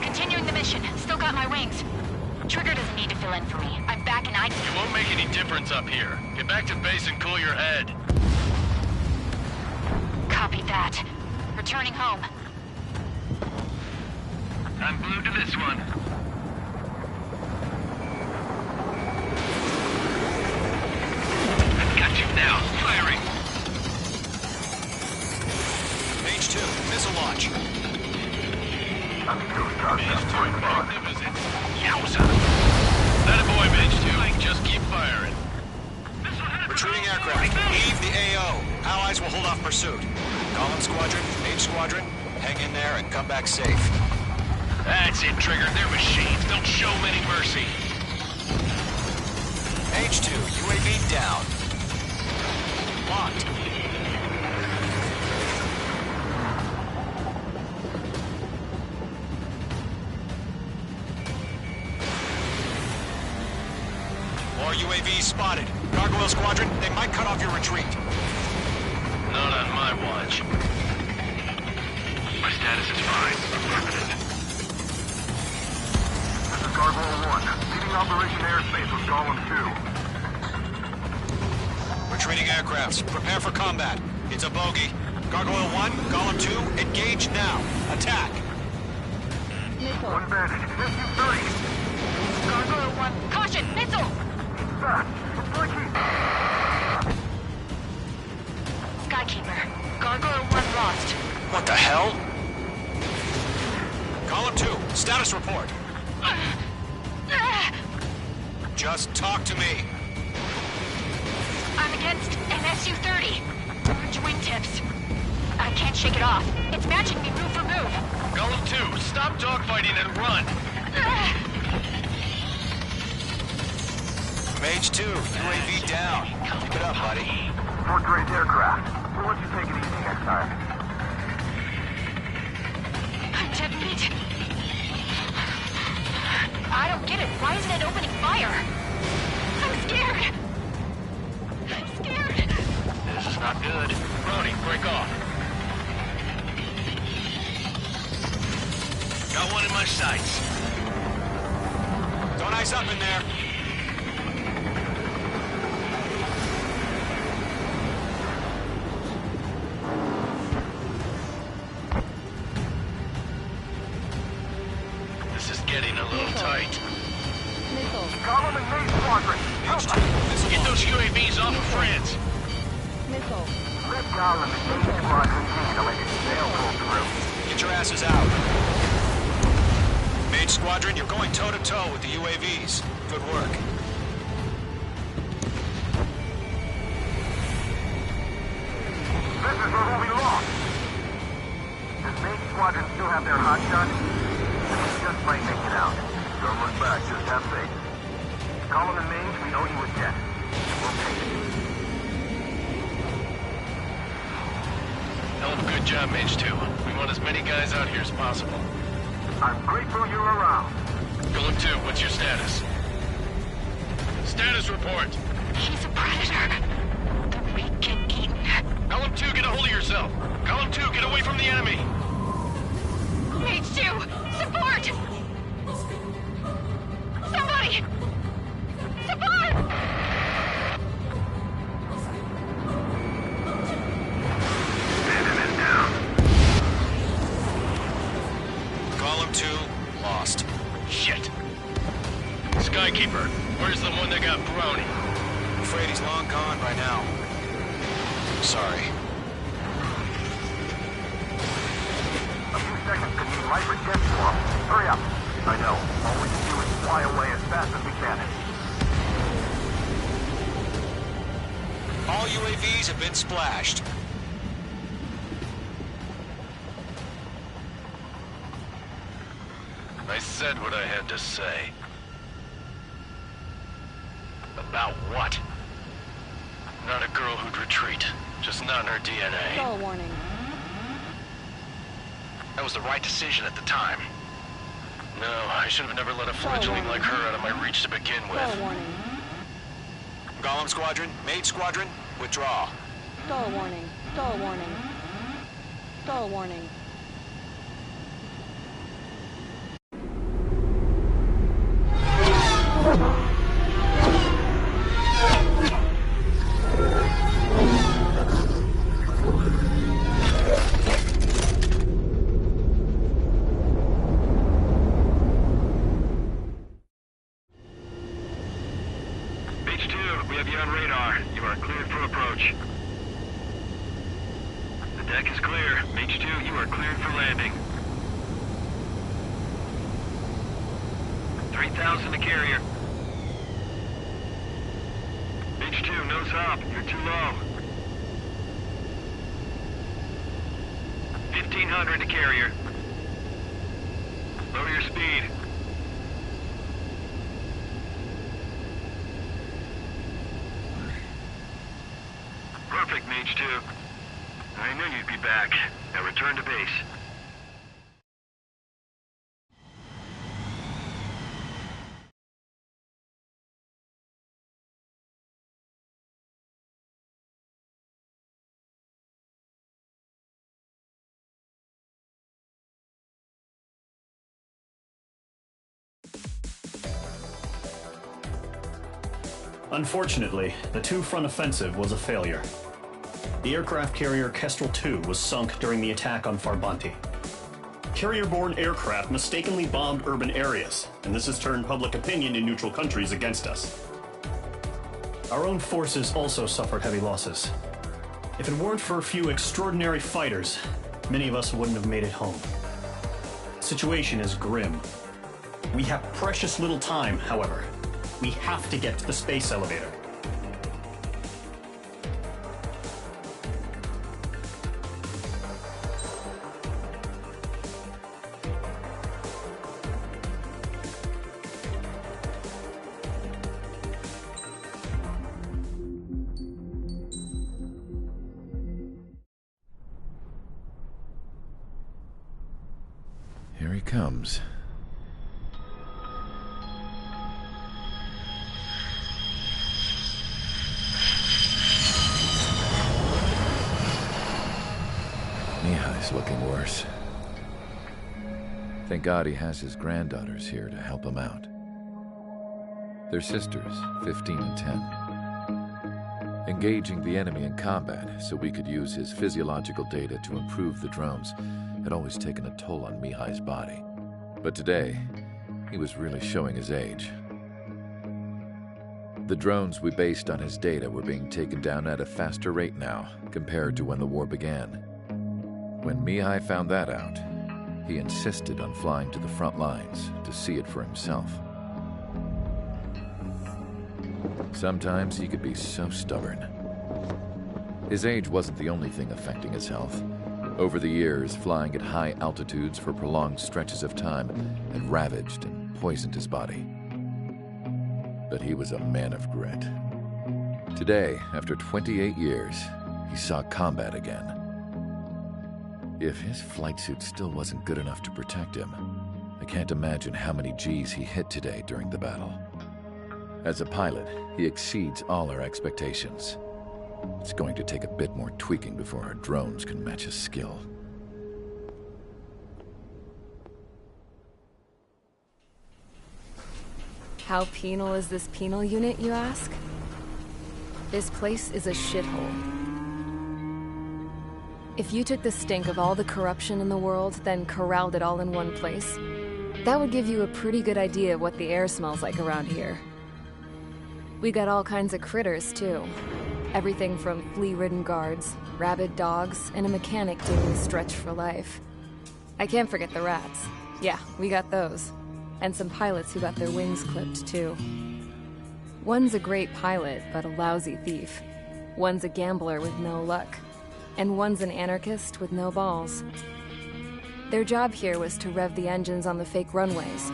Continuing the mission. Still got my wings. Trigger doesn't need to fill in for me. I'm back and It won't make any difference up here. Get back to base and cool your head. Copy that. Returning home. I'm glued to this one. I've got you now. Firing. Mage 2, missile launch. Mage 2 magnificent. Yowza. That a boy, Mage 2. Just keep firing. Retreating aircraft. Leave the AO. Allies will hold off pursuit. Golem Squadron, Mage Squadron, hang in there and come back safe. That's it, Trigger. They're machines. Don't show them any mercy. Mage 2, UAV down. Locked. More UAVs spotted. Gargoyle Squadron, they might cut off your retreat. Not on my watch. My status is fine. Affirmative. This is Gargoyle 1, leading Operation Airspace with Golem 2. Retreating aircrafts, prepare for combat. It's a bogey. Gargoyle 1, Golem 2, engage now. Attack. One bandit, SU-30. Gargoyle 1, caution! Missile! It's breaking. Skykeeper. Gargoyle 1 lost. What the hell? Golem 2, status report. Just talk to me. I'm against an SU-30. Orange wingtips. I can't shake it off. It's matching me move for move. Golem 2, stop dogfighting and run. Mage 2, UAV down. Keep it up, buddy. Fort Gray's aircraft. We'll let you take it easy next time. I'm detonate. I don't get it. Why isn't it opening fire? I'm scared. I'm scared. This is not good. Brony, break off. Got one in my sights. Don't ice up in there. This is getting a little tight. Column and main squadron. Get those UAVs off of France. Let Column and main squadron handle it. They'll pull through. Get your asses out. Mage Squadron, you're going toe-to-toe with the UAVs. Good work. This is where we'll be lost. Does main squadron still have their hot shot? Just might make it out. Don't look back, just have faith. Column and Mange, we know you were dead. We'll take it. Hell of a good job, Mage 2. We want as many guys out here as possible. I'm grateful you're around. Golem 2, what's your status? Status report. He's a predator. The weak get eaten. Column 2, get a hold of yourself. Column 2, get away from the enemy. Mage 2, support! Somebody! Support! Enemy down. Column 2, lost. Shit. Skykeeper, where's the one that got Brony? I'm afraid he's long gone by now. Sorry. A few seconds could mean life or death for him. Hurry up. I know. All we can do is fly away as fast as we can. All UAVs have been splashed. I said what I had to say. About what? Not a girl who'd retreat. Just not in her DNA. Stall warning. That was the right decision at the time. No, I should have never let a fledgling like her out of my reach to begin with. Stall warning. Golem Squadron, Mage Squadron, withdraw. Stall warning. Stall warning. Stall warning. We have you on radar. You are cleared for approach. The deck is clear. Mage 2, you are cleared for landing. 3,000 to carrier. Mage 2, nose up. You're too low. 1,500 to carrier. Lower your speed. Perfect, Mage 2. I knew you'd be back. Now return to base. Unfortunately, the two-front offensive was a failure. The aircraft carrier Kestrel II was sunk during the attack on Farbanti. Carrier-borne aircraft mistakenly bombed urban areas, and this has turned public opinion in neutral countries against us. Our own forces also suffered heavy losses. If it weren't for a few extraordinary fighters, many of us wouldn't have made it home. The situation is grim. We have precious little time, however. We have to get to the space elevator. Here he comes. Mihai's looking worse. Thank God he has his granddaughters here to help him out. They're sisters, 15 and 10. Engaging the enemy in combat so we could use his physiological data to improve the drones had always taken a toll on Mihai's body. But today, he was really showing his age. The drones we based on his data were being taken down at a faster rate now compared to when the war began. When Mihai found that out, he insisted on flying to the front lines to see it for himself. Sometimes he could be so stubborn. His age wasn't the only thing affecting his health. Over the years, flying at high altitudes for prolonged stretches of time had ravaged and poisoned his body. But he was a man of grit. Today, after 28 years, he saw combat again. If his flight suit still wasn't good enough to protect him, I can't imagine how many Gs he hit today during the battle. As a pilot, he exceeds all our expectations. It's going to take a bit more tweaking before our drones can match his skill. How penal is this penal unit, you ask? This place is a shithole. If you took the stink of all the corruption in the world, then corralled it all in one place, that would give you a pretty good idea of what the air smells like around here. We got all kinds of critters, too. Everything from flea-ridden guards, rabid dogs, and a mechanic doing stretch for life. I can't forget the rats. Yeah, we got those. And some pilots who got their wings clipped, too. One's a great pilot, but a lousy thief. One's a gambler with no luck. And one's an anarchist with no balls. Their job here was to rev the engines on the fake runways.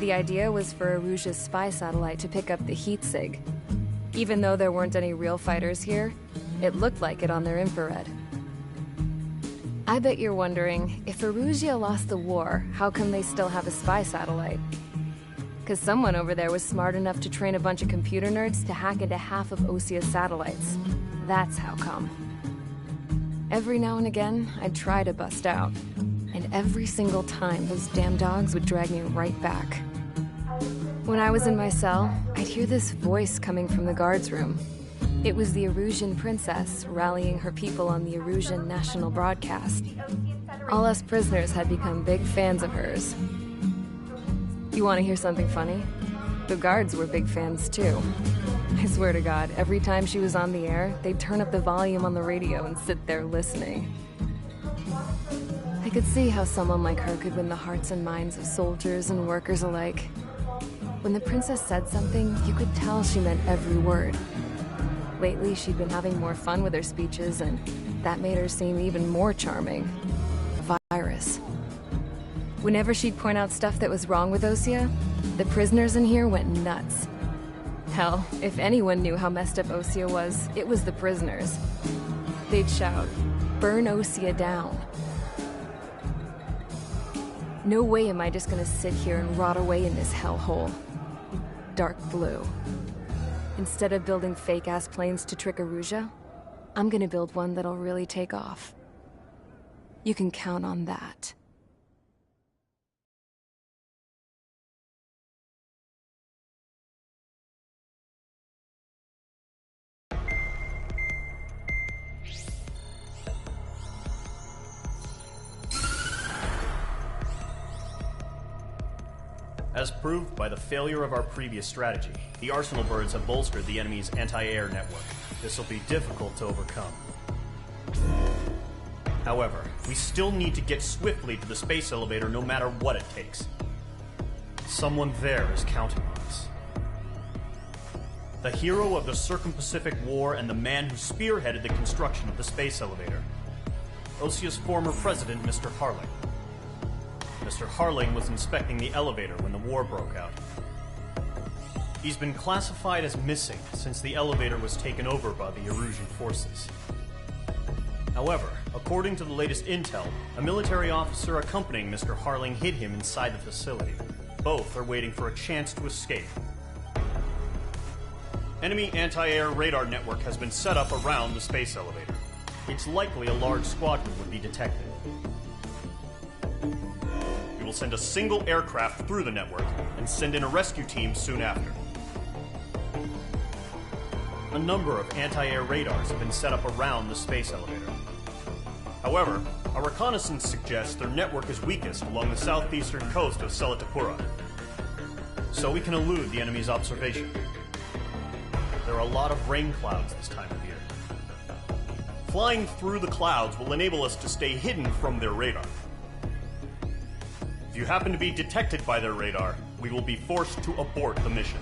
The idea was for Erusia's spy satellite to pick up the heat sig. Even though there weren't any real fighters here, it looked like it on their infrared. I bet you're wondering, if Erusia lost the war, how come they still have a spy satellite? Because someone over there was smart enough to train a bunch of computer nerds to hack into half of Osia's satellites. That's how come. Every now and again, I'd try to bust out. And every single time, those damn dogs would drag me right back. When I was in my cell, I'd hear this voice coming from the guards room. It was the Erusian princess rallying her people on the Erusian national broadcast. All us prisoners had become big fans of hers. You want to hear something funny? The guards were big fans too. I swear to God, every time she was on the air, they'd turn up the volume on the radio and sit there listening. I could see how someone like her could win the hearts and minds of soldiers and workers alike. When the princess said something, you could tell she meant every word. Lately, she'd been having more fun with her speeches, and that made her seem even more charming. A virus. Whenever she'd point out stuff that was wrong with Osia, the prisoners in here went nuts. Hell, if anyone knew how messed up Osia was, it was the prisoners. They'd shout, "Burn Osia down." No way am I just gonna sit here and rot away in this hellhole. Dark blue. Instead of building fake-ass planes to trick Erusia, I'm gonna build one that'll really take off. You can count on that. As proved by the failure of our previous strategy, the Arsenal birds have bolstered the enemy's anti-air network. This will be difficult to overcome. However, we still need to get swiftly to the space elevator no matter what it takes. Someone there is counting on us. The hero of the Circum-Pacific War and the man who spearheaded the construction of the space elevator. Osia's former president, Mr. Harling. Mr. Harling was inspecting the elevator when the war broke out. He's been classified as missing since the elevator was taken over by the Erusian forces. However, according to the latest intel, a military officer accompanying Mr. Harling hid him inside the facility. Both are waiting for a chance to escape. Enemy anti-air radar network has been set up around the space elevator. It's likely a large squadron would be detected. We will send a single aircraft through the network and send in a rescue team soon after. A number of anti-air radars have been set up around the space elevator. However, our reconnaissance suggests their network is weakest along the southeastern coast of Selatapura, so we can elude the enemy's observation. There are a lot of rain clouds this time of year. Flying through the clouds will enable us to stay hidden from their radar. If you happen to be detected by their radar, we will be forced to abort the mission.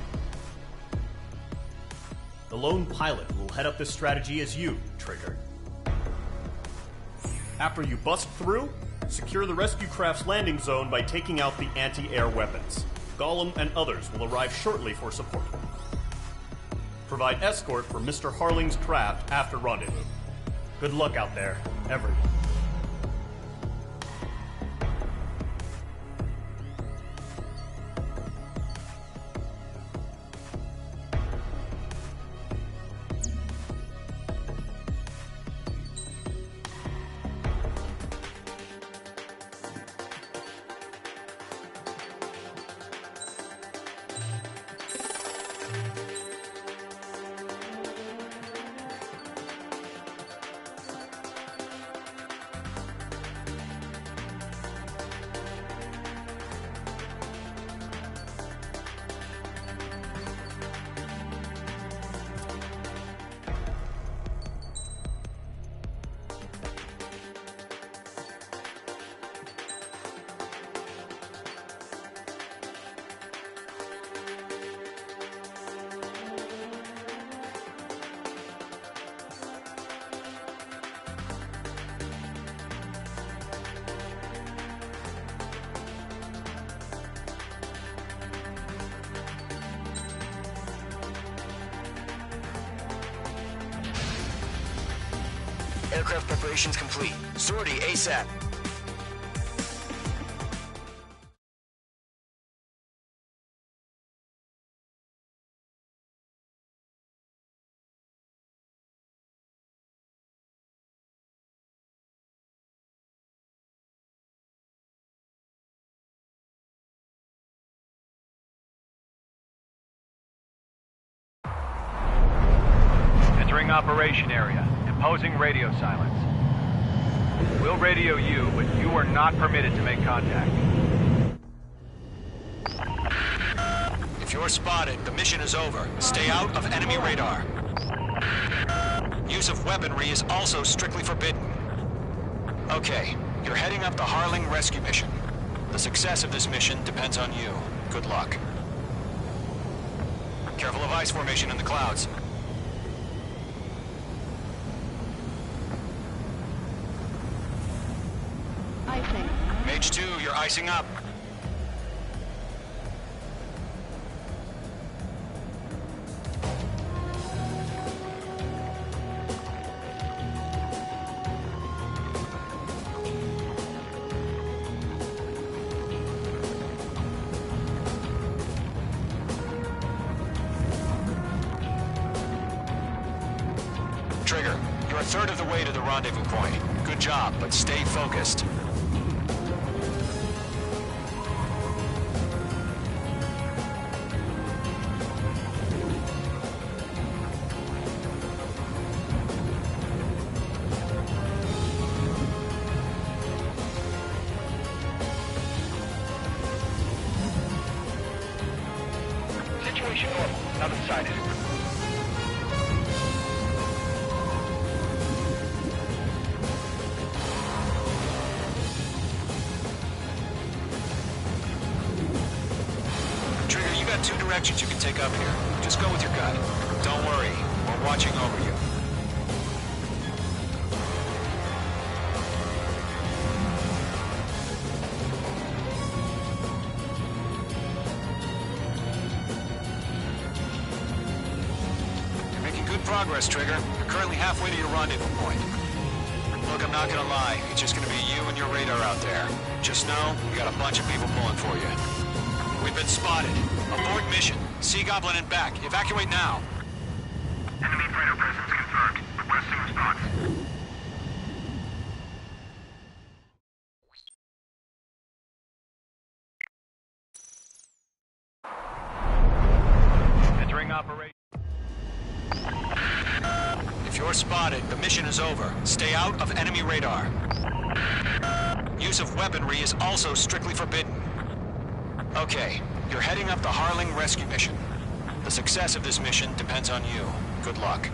The lone pilot will head up this strategy as you, Trigger. After you bust through, secure the rescue craft's landing zone by taking out the anti-air weapons. Gollum and others will arrive shortly for support. Provide escort for Mr. Harling's craft after rendezvous. Good luck out there, everyone. Aircraft preparations complete. Sortie ASAP. Entering operation area. Imposing radio silence. We'll radio you, but you are not permitted to make contact. If you're spotted, the mission is over. Stay out of enemy radar. Use of weaponry is also strictly forbidden. Okay, you're heading up the Harling rescue mission. The success of this mission depends on you. Good luck. Careful of ice formation in the clouds. Icing. Mage 2, you're icing up. Trigger, you're a third of the way to the rendezvous point. Good job, but stay focused. Situation normal. Nothing sighted. Trigger, you got two directions you can take up here. Just go with your gut. Don't worry, we're watching over you. You're making good progress, Trigger. You're currently halfway to your rendezvous point. Look, I'm not gonna lie. It's just gonna be you and your radar out there. Just know, we got a bunch of people pulling for you. We've been spotted. Abort mission. Sea Goblin and back. Evacuate now. Enemy predator presence confirmed. Requesting response. Entering operation. If you're spotted, the mission is over. Stay out of enemy radar. Use of weaponry is also strictly forbidden. Okay, you're heading up the Harling rescue mission. The success of this mission depends on you. Good luck.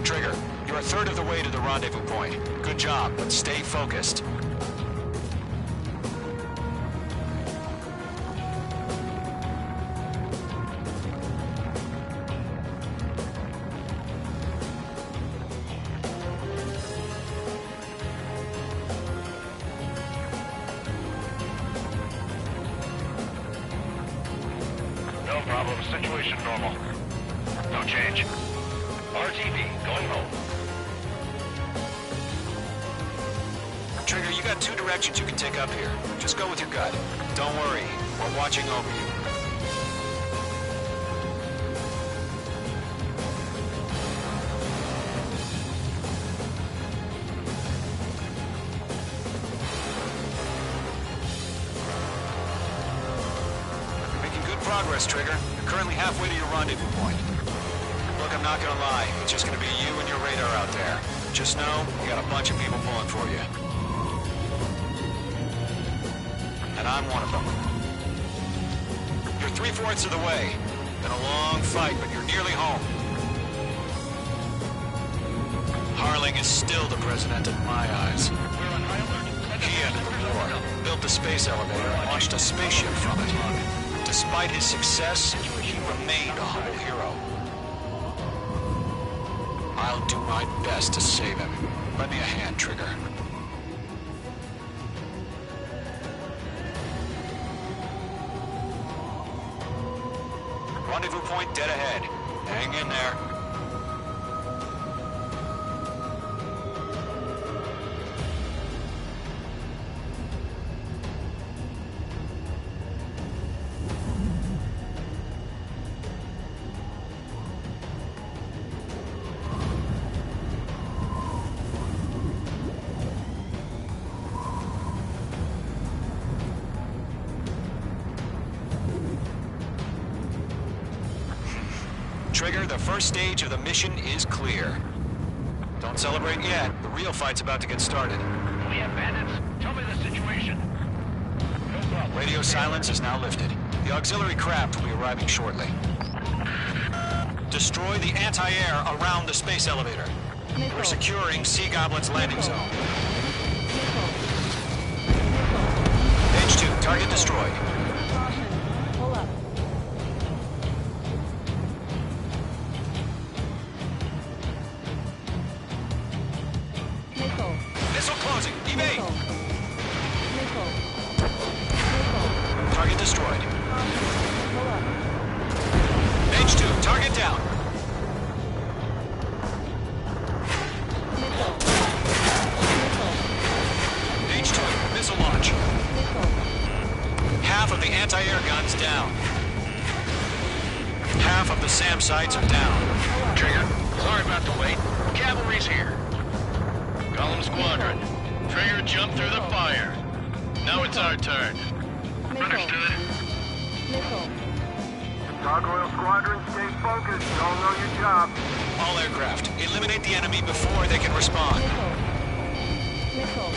Trigger, you're a third of the way to the rendezvous point. Good job, but stay focused. No problem. Situation normal. No change. RTV, going home. Trigger, you got two directions you can take up here. Just go with your gut. Don't worry, we're watching over you. Making good progress, Trigger. You're currently halfway to your rendezvous point. Look, I'm not gonna lie. It's just gonna be you and your radar out there. Just know, you got a bunch of people pulling for you. And I'm one of them. You're 3/4 of the way. Been a long fight, but you're nearly home. Harling is still the president in my eyes. He ended the war, built the space elevator, and launched a spaceship from it. Despite his success, he remained a humble hero. I'll do my best to save him. Lend me a hand, Trigger. Rendezvous point dead ahead. Hang in there. Trigger, the first stage of the mission is clear. Don't celebrate yet. The real fight's about to get started. We have bandits. Tell me the situation. Radio silence is now lifted. The auxiliary craft will be arriving shortly. Destroy the anti-air around the space elevator. We're securing Sea Goblin's landing zone. Page 2, target destroyed. Pull up. Missile. Missile closing. Evade. Missile. Target destroyed. Pull up. Page 2, target down. Missile. Page 2, missile launch. Missile. Half of the anti-air guns down. Half of the SAM sites are down. Trigger, sorry about the wait. Cavalry's here. Golem Squadron. Trigger jumped through the fire. Now it's our turn. Understood. Missile. Gargoyle Squadron, stay focused. You all know your job. All aircraft, eliminate the enemy before they can respond. Missile.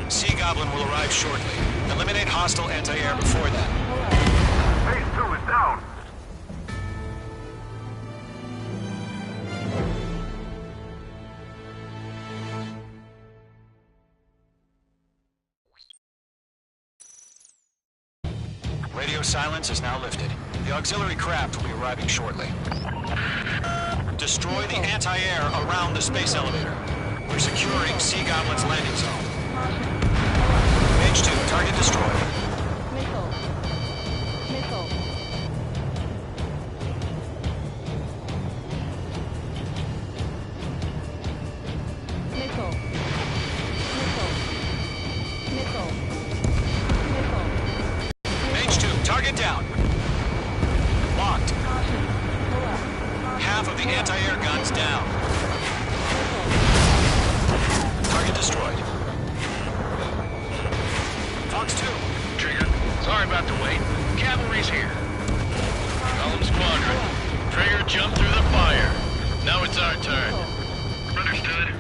Sea Goblin will arrive shortly. Eliminate hostile anti-air before then. Phase 2 is down. Radio silence is now lifted. The auxiliary craft will be arriving shortly. Destroy the anti-air around the space elevator. We're securing Sea Goblin's landing zone. Mage 2, target destroyed. Missile. Missile. Missile. Missile. Missile. Missile. Mage 2, target down. Locked. Half of the anti-air guns down. Target destroyed. Fox 2. Trigger, sorry about the wait. Cavalry's here. Golem Squadron. Trigger jumped through the fire. Now it's our turn. Understood.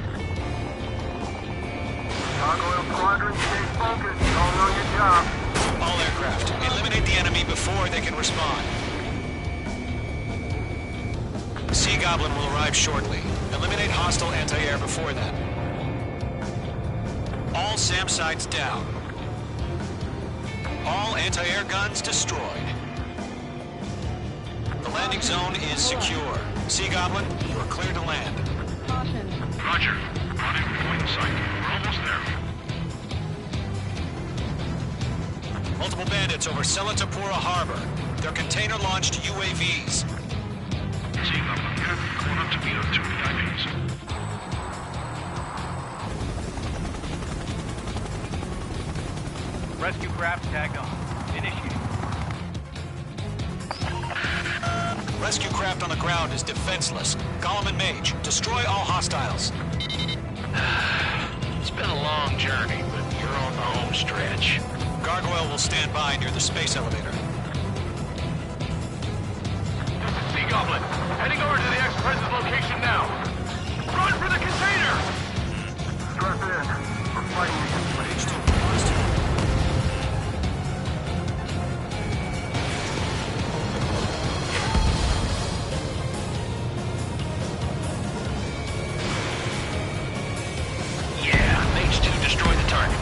Gargoyle Squadron, stay focused. Don't know your job. All aircraft, eliminate the enemy before they can respond. Sea Goblin will arrive shortly. Eliminate hostile anti-air before then. All SAM sites down. All anti-air guns destroyed. The landing zone is secure. Sea Goblin, you are clear to land. Roger. Rendezvous point in sight. We're almost there. Multiple bandits over Selatapura Harbor. They're container-launched UAVs. Sea Goblin here. Going up to meet our two VIPs. Rescue craft tagged on. Initiate. Rescue craft on the ground is defenseless. Golem and Mage, destroy all hostiles. It's been a long journey, but you're on the home stretch. Gargoyle will stand by near the space elevator. Sea Goblin, heading over to the ex-president's location now. Run for the container! Stress in. We're fighting against Mage 2, Yeah, Mage 2 destroy the target.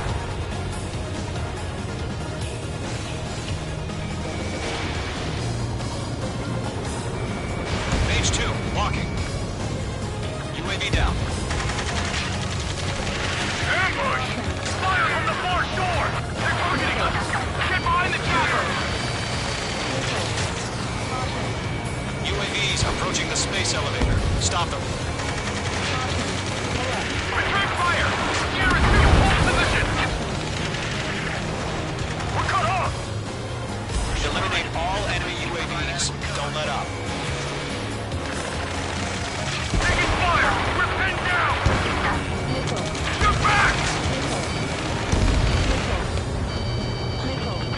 Mage 2, walking. UAV down. Ambush! Fire from the far shore! They're targeting us! Get behind the chopper! UAVs approaching the space elevator. Stop them. Return fire! Gear is in hold position! We're cut off! Eliminate all enemy UAVs. Don't let up. Taking fire! We're pinned down! Shoot back!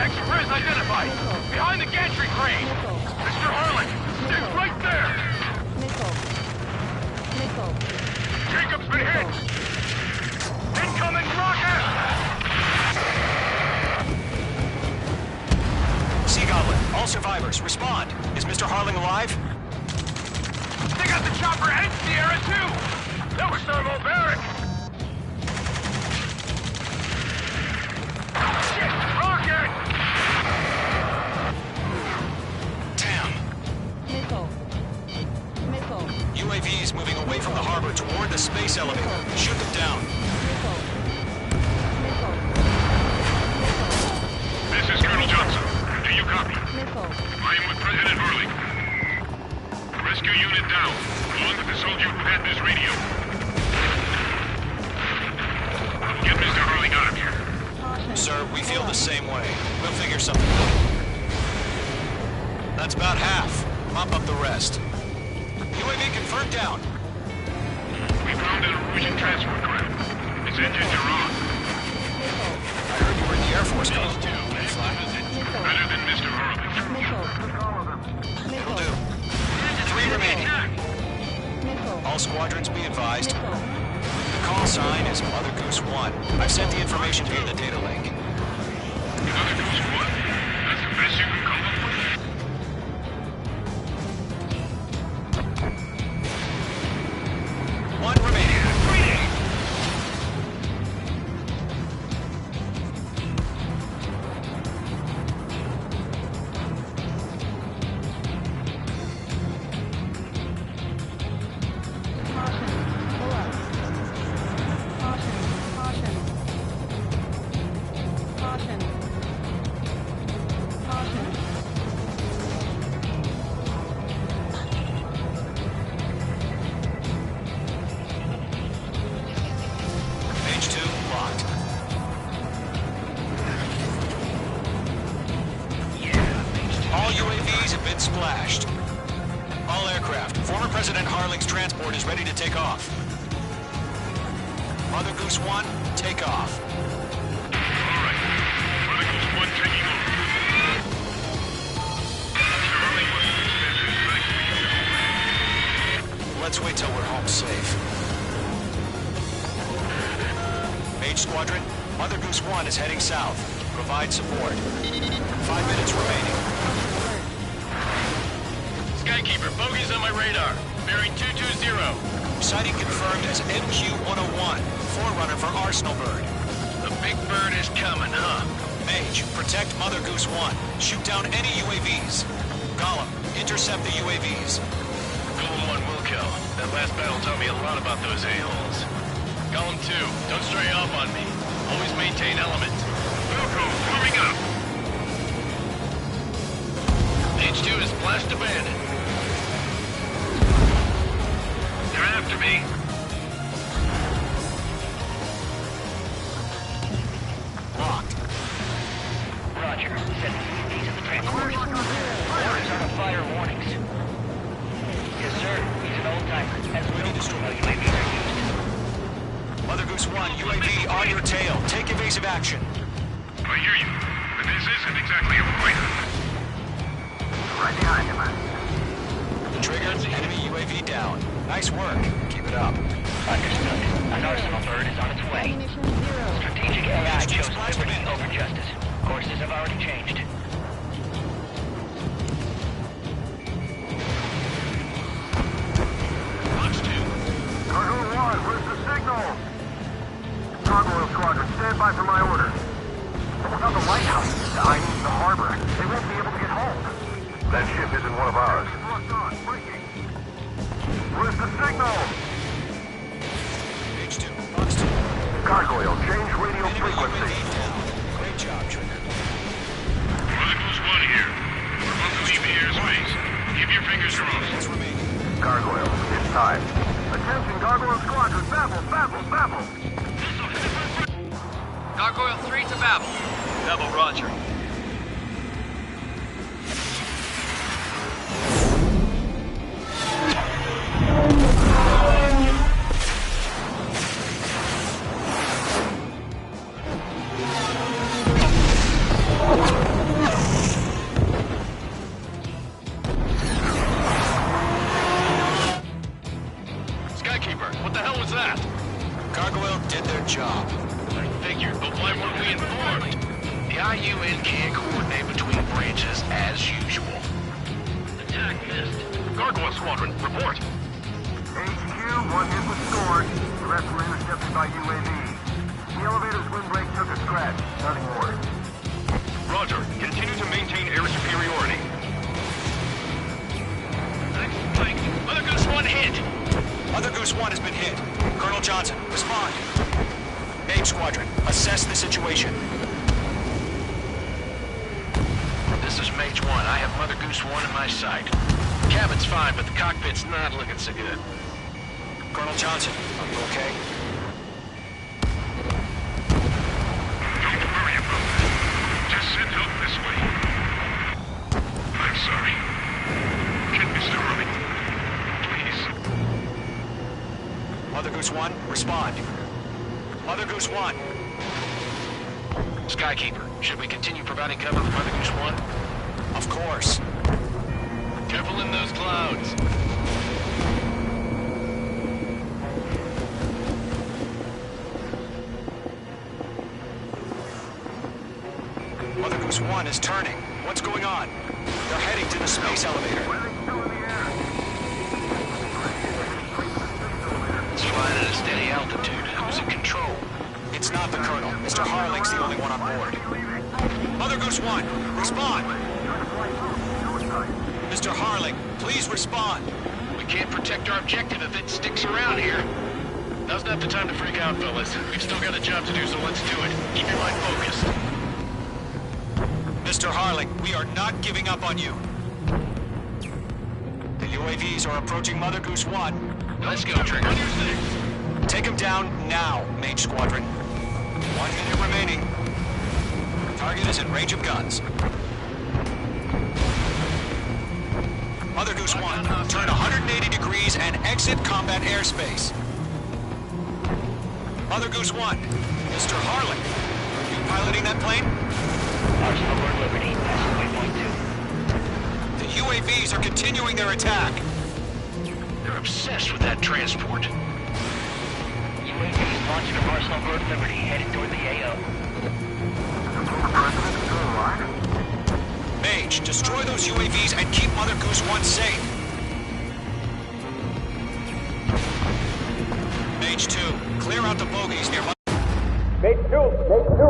Ex-Priz identified! Behind the gantry crane! Mr. Harlan! He's right there! Missile. Missile. Jacob's been hit! Incoming rocket! Sea Goblin, all survivors, respond. Is Mr. Harling alive? They got the chopper and Sierra too! That was thermobaric! Shit! Rocket! Damn. Missile. Missile. UAVs moving away from the harbor toward the space elevator. Shoot them down. Missile. Missile. This is Colonel Johnson. Do you copy? Missile. I am with President Hurley. Rescue unit down, along with the soldier who had this radio. Get Mr. Hurley out of here. Sir, we feel the same way. We'll figure something out. That's about half. Mop up the rest. UAV confirmed down. We found an Norwegian transport craft. Its engines are on. I heard you were in the Air Force, Colonel. Better than Mr. Hurley. Will do. 3 remaining. All squadrons be advised. The call sign is Mother Goose 1. I've sent the information via the data link. Mother Goose 1? That's the best you can come up with? One remaining. UAVs have been splashed. All aircraft, former President Harling's transport is ready to take off. Mother Goose 1, take off. All right. Mother Goose 1 taking over. Let's wait till we're home safe. Mage Squadron, Mother Goose 1 is heading south. Provide support. 5 minutes remaining. Skykeeper, bogey's on my radar. Bearing 220. Sighting confirmed as MQ-101, forerunner for Arsenal Bird. The big bird is coming, huh? Mage, protect Mother Goose 1. Shoot down any UAVs. Gollum, intercept the UAVs. Golem 1 will kill. That last battle taught me a lot about those a-holes. Golem 2, don't stray off on me. Always maintain element. Welcome, warming up. Mage 2 is blast abandoned. They're after me. Locked. Roger. Set the UAVs at the transport. Orders are to fire warnings. Yes, sir. He's an old-timer. Has little clue how UAVs are used. Mother Goose 1, UAV on your tail. Take evasive action. I hear you, but this isn't exactly a fighter. Right behind you, man. Trigger, enemy UAV down. Nice work. Keep it up. Understood. An Arsenal Bird is on its way. Strategic AI chose liberty over justice. Courses have already changed. Gargoyle 1, where's the signal? Gargoyle Squadron, stand by for my order. Without the lighthouse, I mean the harbor, they won't be able to get home. That ship isn't one of ours. Where's the signal? Page 2, Fox 2. Gargoyle, change radio frequency. Great job, Trigger. Mother Goose 1 here. We're about to leave the airspace. Keep your fingers crossed. Gargoyle, it's time. Attention, Gargoyle Squadron, Babel, Babel, Babel! Gargoyle 3 to Babel. Babel, roger. Skykeeper, what the hell was that? Gargoyle did their job. I figured, but why weren't we informed? The IUN can't coordinate between branches as usual. Attack missed. Gargoyle Squadron, report. HQ, one hit was scored. The rest were intercepted by UAV. The elevator's windbreak took a scratch. Nothing more. Roger. Continue to maintain air superiority. Mother Goose 1 hit. Mother Goose 1 has been hit. Colonel Johnson, respond. Mage Squadron, assess the situation. This is Mage 1. I have Mother Goose 1 in my sight. Cabin's fine, but the cockpit's not looking so good. Colonel Johnson, are you okay? Don't worry about that. Just send help this way. I'm sorry. Get Mr. Harling. Please. Mother Goose 1, respond. Mother Goose 1. Skykeeper, should we continue providing cover for Mother Goose 1? Of course. Careful in those clouds. Mother Goose 1 is turning. What's going on? They're heading to the space elevator. It's flying at a steady altitude. Who's in control? It's not the Colonel. Mr. Harling's the only one on board. Mother Goose 1, respond! Mr. Harling, please respond. We can't protect our objective if it sticks around here. Now's not the time to freak out, fellas. We've still got a job to do, so let's do it. Keep your mind focused. Mr. Harling, we are not giving up on you. The UAVs are approaching Mother Goose 1. Let's go, Trigger. Take him down now, Mage Squadron. 1 minute remaining. Target is in range of guns. Mother Goose 1, turn 180 degrees and exit combat airspace. Mother Goose 1, Mr. Harling, are you piloting that plane? Arsenal Bird Liberty, passing waypoint 2. The UAVs are continuing their attack. They're obsessed with that transport. UAVs launching from Arsenal Bird Liberty, headed toward the AO. Mage, destroy those UAVs and keep Mother Goose 1 safe. Mage 2, clear out the bogies near Mage 2! Mage 2!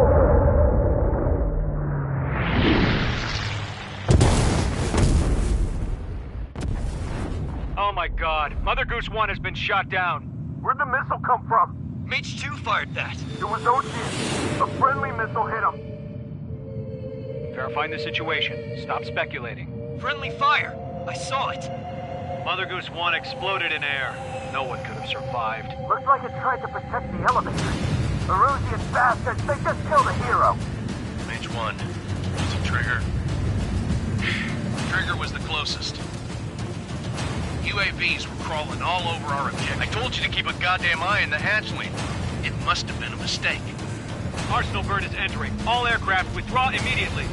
Oh my god, Mother Goose 1 has been shot down. Where'd the missile come from? Mage 2 fired that. It was Ocean. A friendly missile hit him. Verifying the situation. Stop speculating. Friendly fire. I saw it. Mother Goose 1 exploded in air. No one could have survived. Looks like it tried to protect the elevator. Erusian bastards, they just killed a hero. Mage 1. Was it Trigger? Trigger was the closest. UAVs were crawling all over our objective. I told you to keep a goddamn eye in the hatchling. It must have been a mistake. Arsenal Bird is entering. All aircraft withdraw immediately.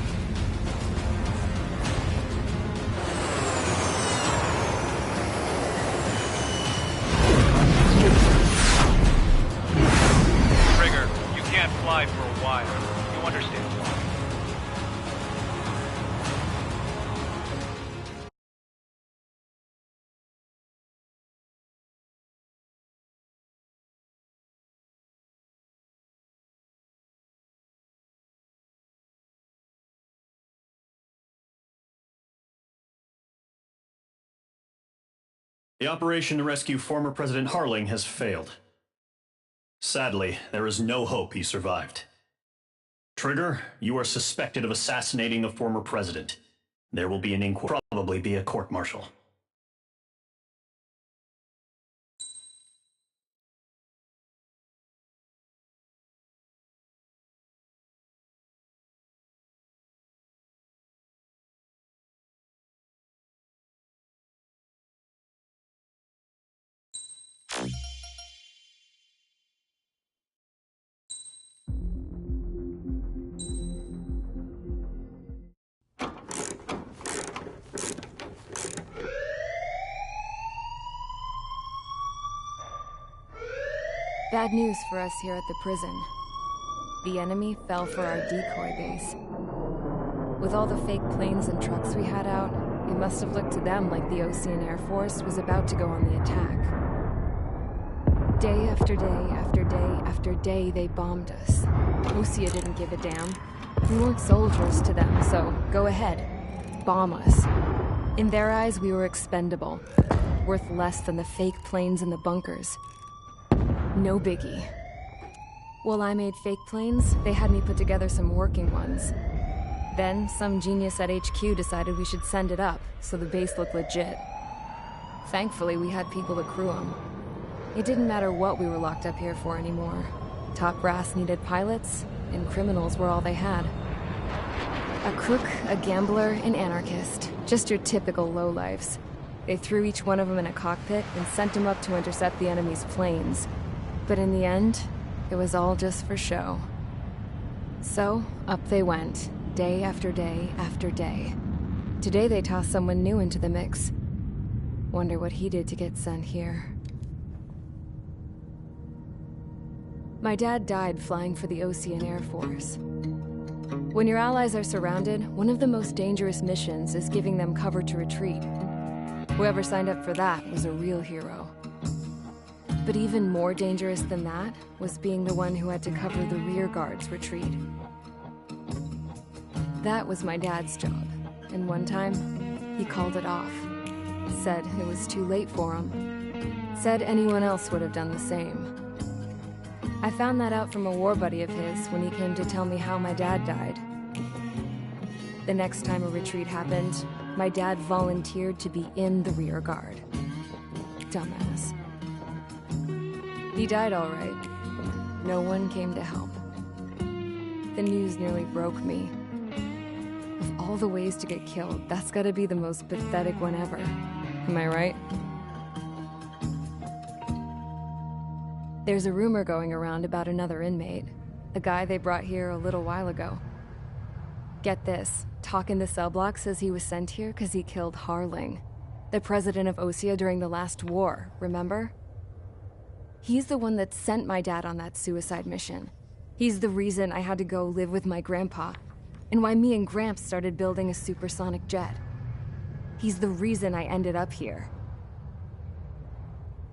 Trigger, you can't fly for a while. You understand why. The operation to rescue former President Harling has failed. Sadly, there is no hope he survived. Trigger, you are suspected of assassinating the former president. There will be an inquiry, probably be a court-martial. Bad news for us here at the prison. The enemy fell for our decoy base. With all the fake planes and trucks we had out, it must have looked to them like the Osean Air Force was about to go on the attack. Day after day after day after day, they bombed us. Osea didn't give a damn. We weren't soldiers to them, so go ahead. Bomb us. In their eyes, we were expendable. Worth less than the fake planes in the bunkers. No biggie. While I made fake planes, they had me put together some working ones. Then, some genius at HQ decided we should send it up, so the base looked legit. Thankfully, we had people to crew them. It didn't matter what we were locked up here for anymore. Top brass needed pilots, and criminals were all they had. A crook, a gambler, an anarchist. Just your typical lowlifes. They threw each one of them in a cockpit and sent them up to intercept the enemy's planes. But in the end, it was all just for show. So, up they went, day after day after day. Today they tossed someone new into the mix. Wonder what he did to get sent here. My dad died flying for the Osean Air Force. When your allies are surrounded, one of the most dangerous missions is giving them cover to retreat. Whoever signed up for that was a real hero. But even more dangerous than that was being the one who had to cover the rear guard's retreat. That was my dad's job, and one time, he called it off. Said it was too late for him. Said anyone else would have done the same. I found that out from a war buddy of his when he came to tell me how my dad died. The next time a retreat happened, my dad volunteered to be in the rear guard. Dumbass. He died all right. No one came to help. The news nearly broke me. Of all the ways to get killed, that's gotta be the most pathetic one ever. Am I right? There's a rumor going around about another inmate. A guy they brought here a little while ago. Get this, Talk in the cell block says he was sent here because he killed Harling, the president of Osea during the last war, remember? He's the one that sent my dad on that suicide mission. He's the reason I had to go live with my grandpa, and why me and Gramps started building a supersonic jet. He's the reason I ended up here.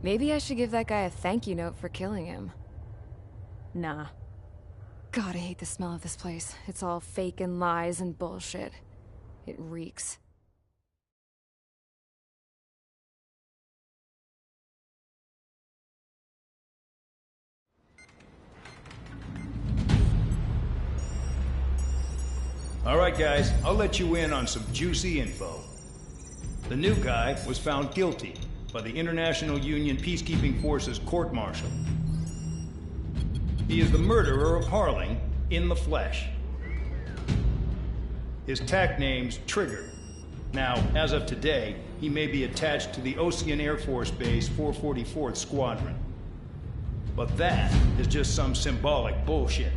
Maybe I should give that guy a thank you note for killing him. Nah. God, I hate the smell of this place. It's all fake and lies and bullshit. It reeks. All right, guys, I'll let you in on some juicy info. The new guy was found guilty by the International Union Peacekeeping Forces court-martial. He is the murderer of Harling in the flesh. His TAC name's Trigger. Now, as of today, he may be attached to the Osean Air Force Base 444th Squadron. But that is just some symbolic bullshit.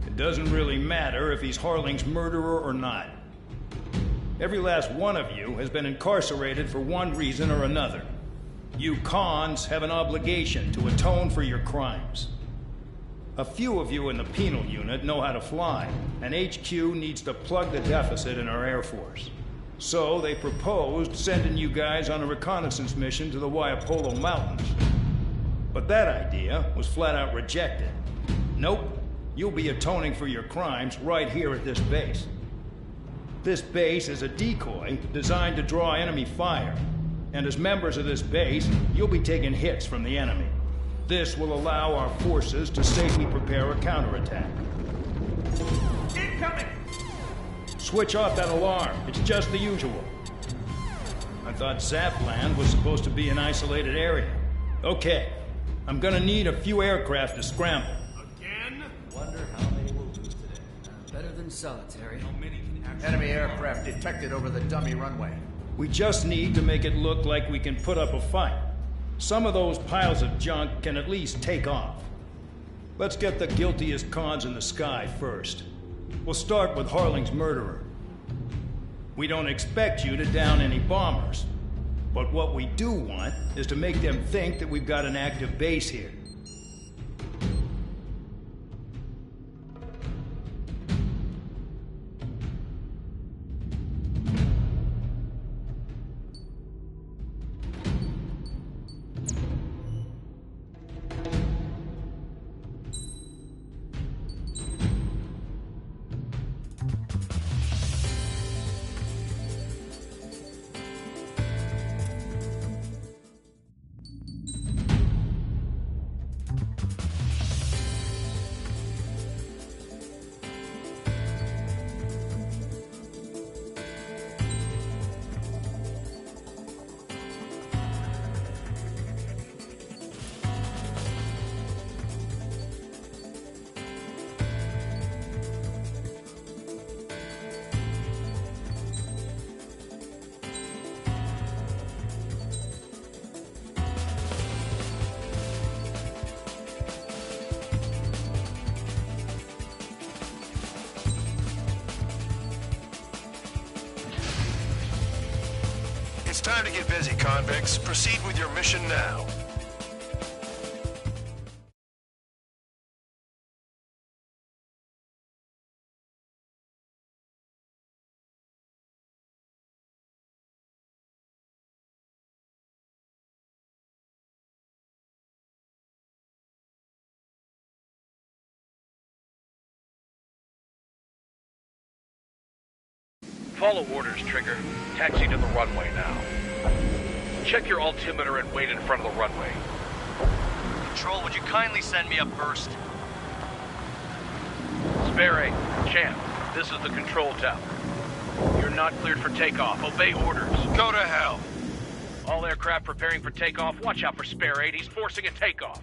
It doesn't really matter if he's Harling's murderer or not. Every last one of you has been incarcerated for one reason or another. You cons have an obligation to atone for your crimes. A few of you in the penal unit know how to fly, and HQ needs to plug the deficit in our Air Force. So they proposed sending you guys on a reconnaissance mission to the Waiapolo Mountains. But that idea was flat out rejected. Nope. You'll be atoning for your crimes right here at this base. This base is a decoy designed to draw enemy fire. And as members of this base, you'll be taking hits from the enemy. This will allow our forces to safely prepare a counterattack. Incoming! Switch off that alarm. It's just the usual. I thought Zapland was supposed to be an isolated area. Okay. I'm gonna need a few aircraft to scramble. Wonder how they will lose today. Better than solitary. Enemy aircraft detected over the dummy runway. We just need to make it look like we can put up a fight. Some of those piles of junk can at least take off. Let's get the guiltiest cons in the sky first. We'll start with Harling's murderer. We don't expect you to down any bombers. But what we do want is to make them think that we've got an active base here. It's time to get busy, convicts. Proceed with your mission now. Follow orders, Trigger. Taxi to the runway now. Check your altimeter and wait in front of the runway. Control, would you kindly send me up first? Spare 8, Champ, this is the control tower. You're not cleared for takeoff. Obey orders. Go to hell. All aircraft preparing for takeoff. Watch out for Spare 8. He's forcing a takeoff.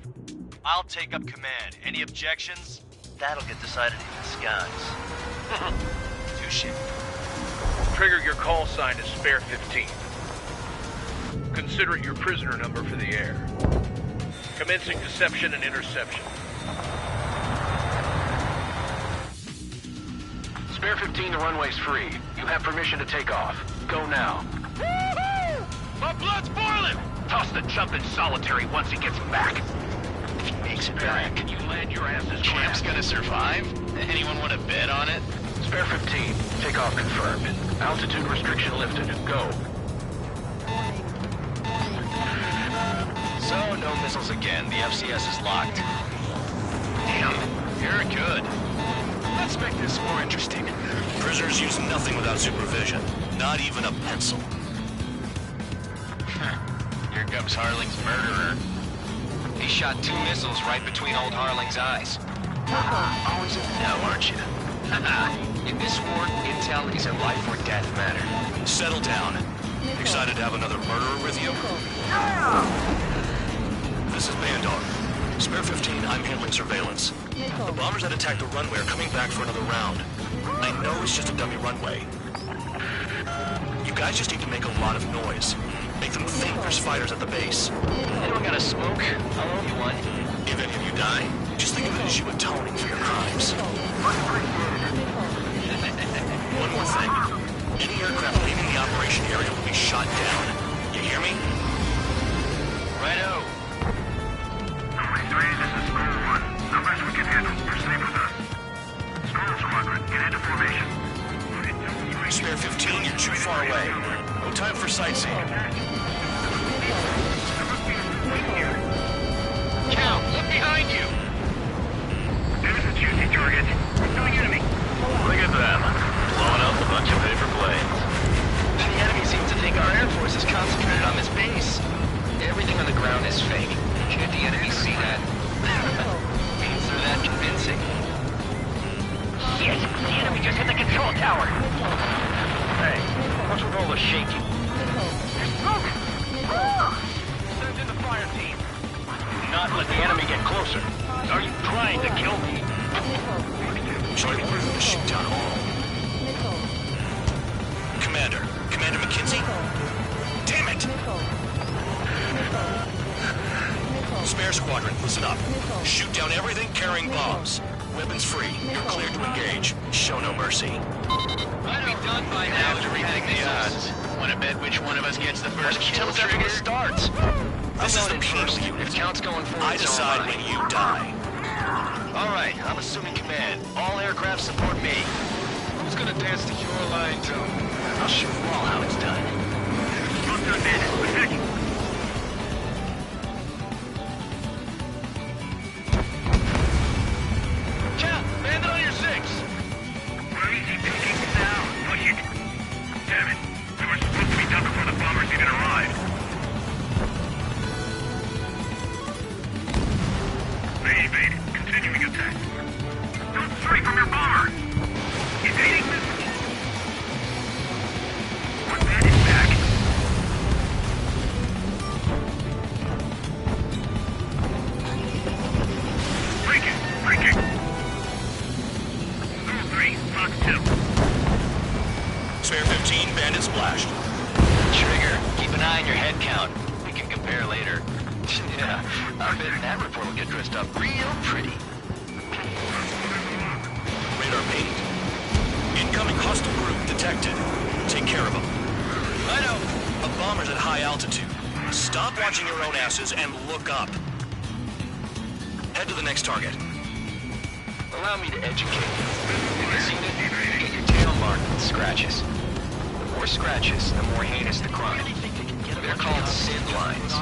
I'll take up command. Any objections? That'll get decided in the skies. Touche. Trigger, your call sign is Spare 15. Consider it your prisoner number for the air. Commencing deception and interception. Spare 15, the runway's free. You have permission to take off. Go now. Woohoo! My blood's boiling! Toss the chump in solitary once he gets back. If he makes it back, Can you land your asses? Champ's gonna survive? Anyone want to bet on it? Spare 15, takeoff confirmed. Altitude restriction lifted. Go. So, no missiles again. The FCS is locked. Damn, you're good. Let's make this more interesting. Prisoners use nothing without supervision. Not even a pencil. Here comes Harling's murderer. He shot 2 missiles right between old Harling's eyes. Always now, aren't you? In this war, intel is a life or death matter. Settle down. Excited to have another murderer with you? This is Bandar. Spare 15, I'm handling surveillance. The bombers that attacked the runway are coming back for another round. I know it's just a dummy runway. You guys just need to make a lot of noise. Make them think there's fighters at the base. Anyone got a smoke? I'll owe you one. If any of you die, just think of it as you atoning for your crimes. One more thing. Any aircraft leaving the operation area will be shot down. You hear me? Righto. Number 3, this is School 1. Numbers we can handle. Proceed with us. School Squadron, get into formation. Spare 15, you're too far away. No time for sightseeing. Cal, look behind you! There's a juicy target. Pursuing enemy. Look at them. Blowing up a bunch of paper planes. The enemy seems to think our Air Force is concentrated on this base. Everything on the ground is fake. Can't the enemy see that? Means they're that convincing. Shit! The enemy just hit the control tower! Hey, what's with all the shaking? There's smoke! Send in the fire team. Do not let the enemy get closer. Are you trying to kill me? Charlie, we're going to shoot down all. Commander McKenzie? Damn it! Spare Squadron, listen up. Shoot down everything carrying bombs. Weapons free. You're cleared to engage. Show no mercy. I'd be done by now to rethink the odds. Want to bet which one of us gets the first kill trigger? Starts. This is the penal unit. Count's going forward. I decide when you die. All right, I'm assuming command. All aircraft support me. Who's gonna dance the Your Line tune? I'll show you all how it's done. Cal, land on your 6. We're easy pickings now. Push it. Damn it. We were supposed to be done before the bombers even arrived. They evaded. Continuing attack. Don't stray from your bomber. Evading missiles. One man is back. Breaking. School 3, Fox 2. Spare 15, bandit splashed. Trigger, keep an eye on your head count. We can compare later. Yeah, I bet that report will get dressed up real pretty. Radar pinged. Incoming hostile group detected. Take care of them. I know. A bomber's at high altitude. Stop watching your own asses and look up. Head to the next target. Allow me to educate you. In this unit, get your tail marked with scratches. The more scratches, the more heinous the crime. They're called SID lines.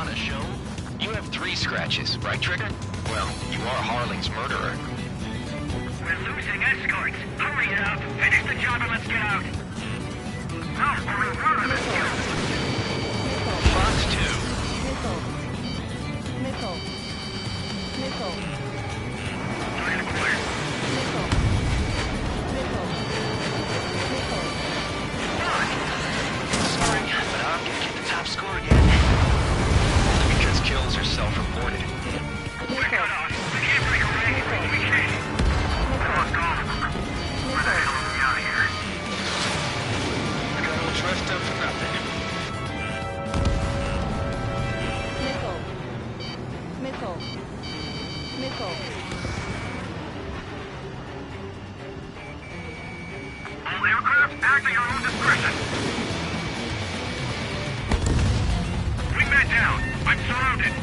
You have 3 scratches, right, Trigger? Well, you are Harling's murderer. We're losing escorts. Hurry up. Finish the job and let's get out. No, we're in front of this. Fox 2. Missile. Sorry, but I'm gonna get the top score again. Because kills are self-reported. We're cut off. We can't break away. We can't. We lost all of them. Where the hell are we out of here? act at your own discretion. Wingman down. I'm surrounded.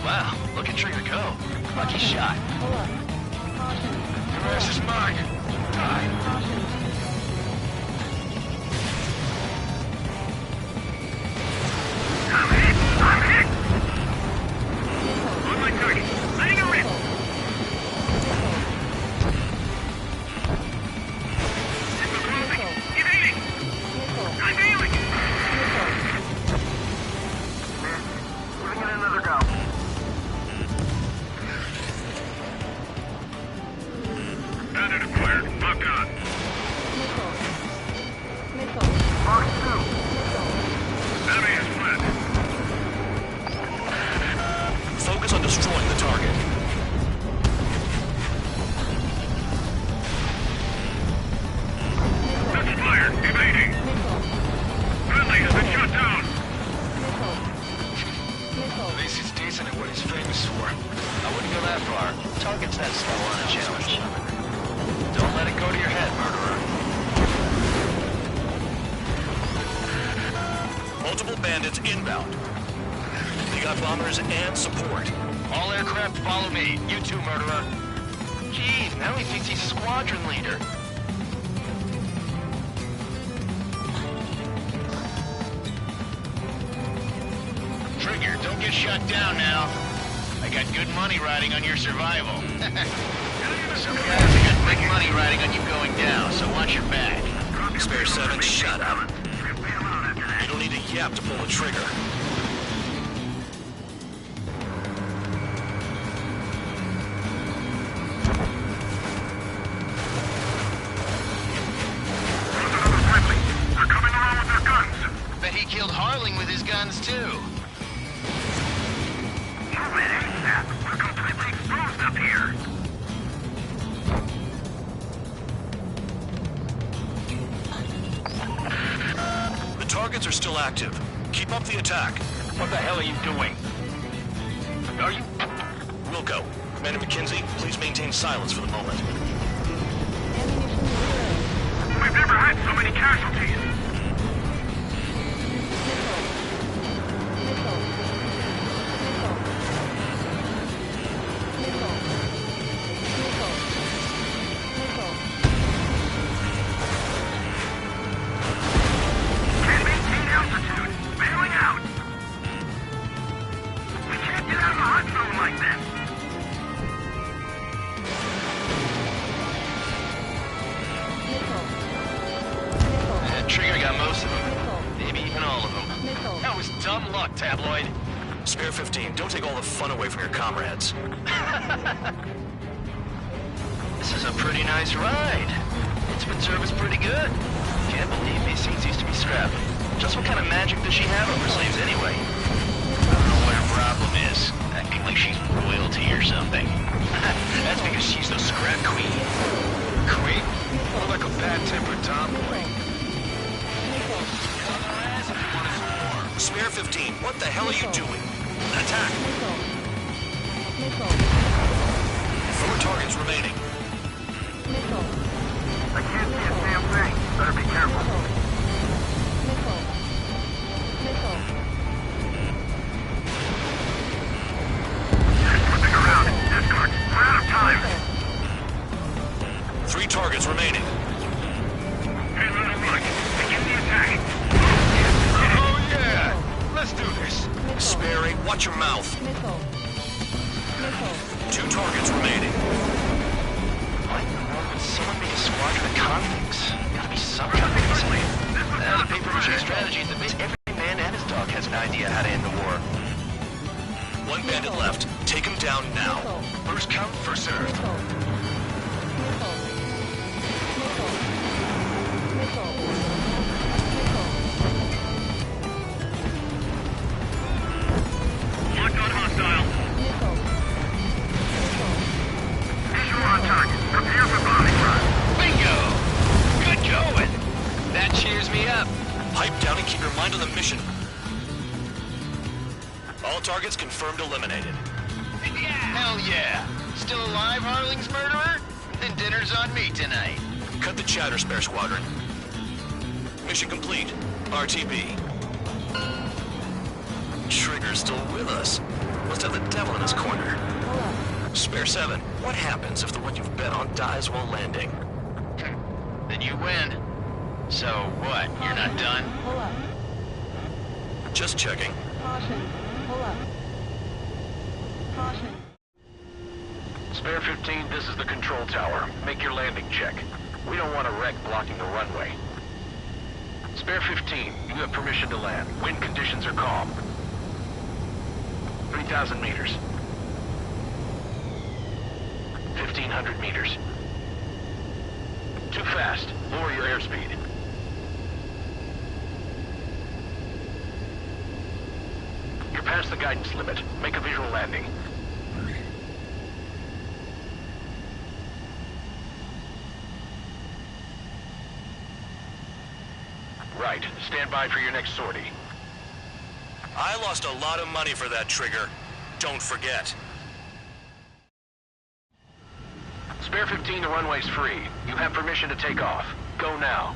Wow, look at Trigger go. Lucky shot. The rest is mine. I'm hit! On my target. Letting her rip! We're closing. Evading! I'm ailing! Giving it another go. Bandit acquired. Locked on. Box 2. Enemy is fled. Focus on destroying the target. That's fired. Evading. Friendly has been shot down. At least he's decent at what he's famous for. I wouldn't go that far. Target's that slow on a challenge. Don't let it go to your head, murderer. Multiple bandits inbound. You got bombers and support. All aircraft follow me. You too, murderer. Jeez, now he thinks he's squadron leader. Trigger, don't get shut down now. I got good money riding on your survival. Some guys have got big money riding on you going down, so watch your back. Spare 7, shut up. You don't need a yap to pull the trigger. They're coming around with their guns. Bet he killed Harling with his guns, too. Move it ASAP. We're completely exposed up here. The targets are still active. Keep up the attack. What the hell are you doing? Are you... Wilco, Commander McKenzie, please maintain silence for the moment. We've never had so many casualties. Can't maintain altitude. Bailing out. We can't get out of the hot zone like this. Trigger got most of them. Maybe even all of them. That was dumb luck, Tabloid. Spare 15, don't take all the fun away from your comrades. This is a pretty nice ride. It's been serviced pretty good. Can't believe these things used to be scrapped. Just what kind of magic does she have over slaves anyway? I don't know what her problem is. Acting like she's royalty or something. That's because she's the scrap queen. Queen? More like a bad-tempered tomboy. Spare 15, what the hell are you doing? Attack! 4 targets remaining. I can't see a damn thing. Better be careful. Flipping around. Discard. We're out of time. 3 targets remaining. Hey, little Mike. Begin the attack. Oh, yeah! Let's do this. Spare 8, watch your mouth. 2 targets remaining. What in the world would someone make a squadron of convicts? Gotta be some kind of reason. The paper-pushing strategy is that every man and his dog has an idea how to end the war. 1 bandit left. Take him down now. First come, first served. Locked on hostile. Visual on target. Prepare for bombing run. Bingo! Good going! That cheers me up. Pipe down and keep your mind on the mission. All targets confirmed eliminated. Hell yeah! Still alive, Harling's murderer? Then dinner's on me tonight. Cut the chatter, Spare Squadron. Mission complete. RTB. Trigger's still with us. Must have the devil in his corner. Spare 7, what happens if the one you've bet on dies while landing? Then you win. So what, you're not done? Pull up. Just checking. Caution. Pull up. Caution. Spare 15, this is the control tower. Make your landing check. We don't want a wreck blocking the runway. Spare 15, you have permission to land. Wind conditions are calm. 3,000 meters. 1,500 meters. Too fast. Lower your airspeed. You're past the guidance limit. Make a visual landing. Right. Stand by for your next sortie. I lost a lot of money for that trigger. Don't forget. Spare 15, the runway's free. You have permission to take off. Go now.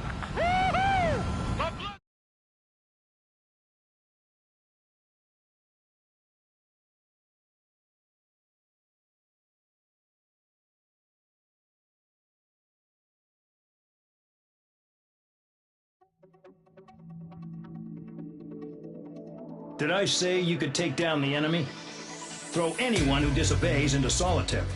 Did I say you could take down the enemy? Throw anyone who disobeys into solitary.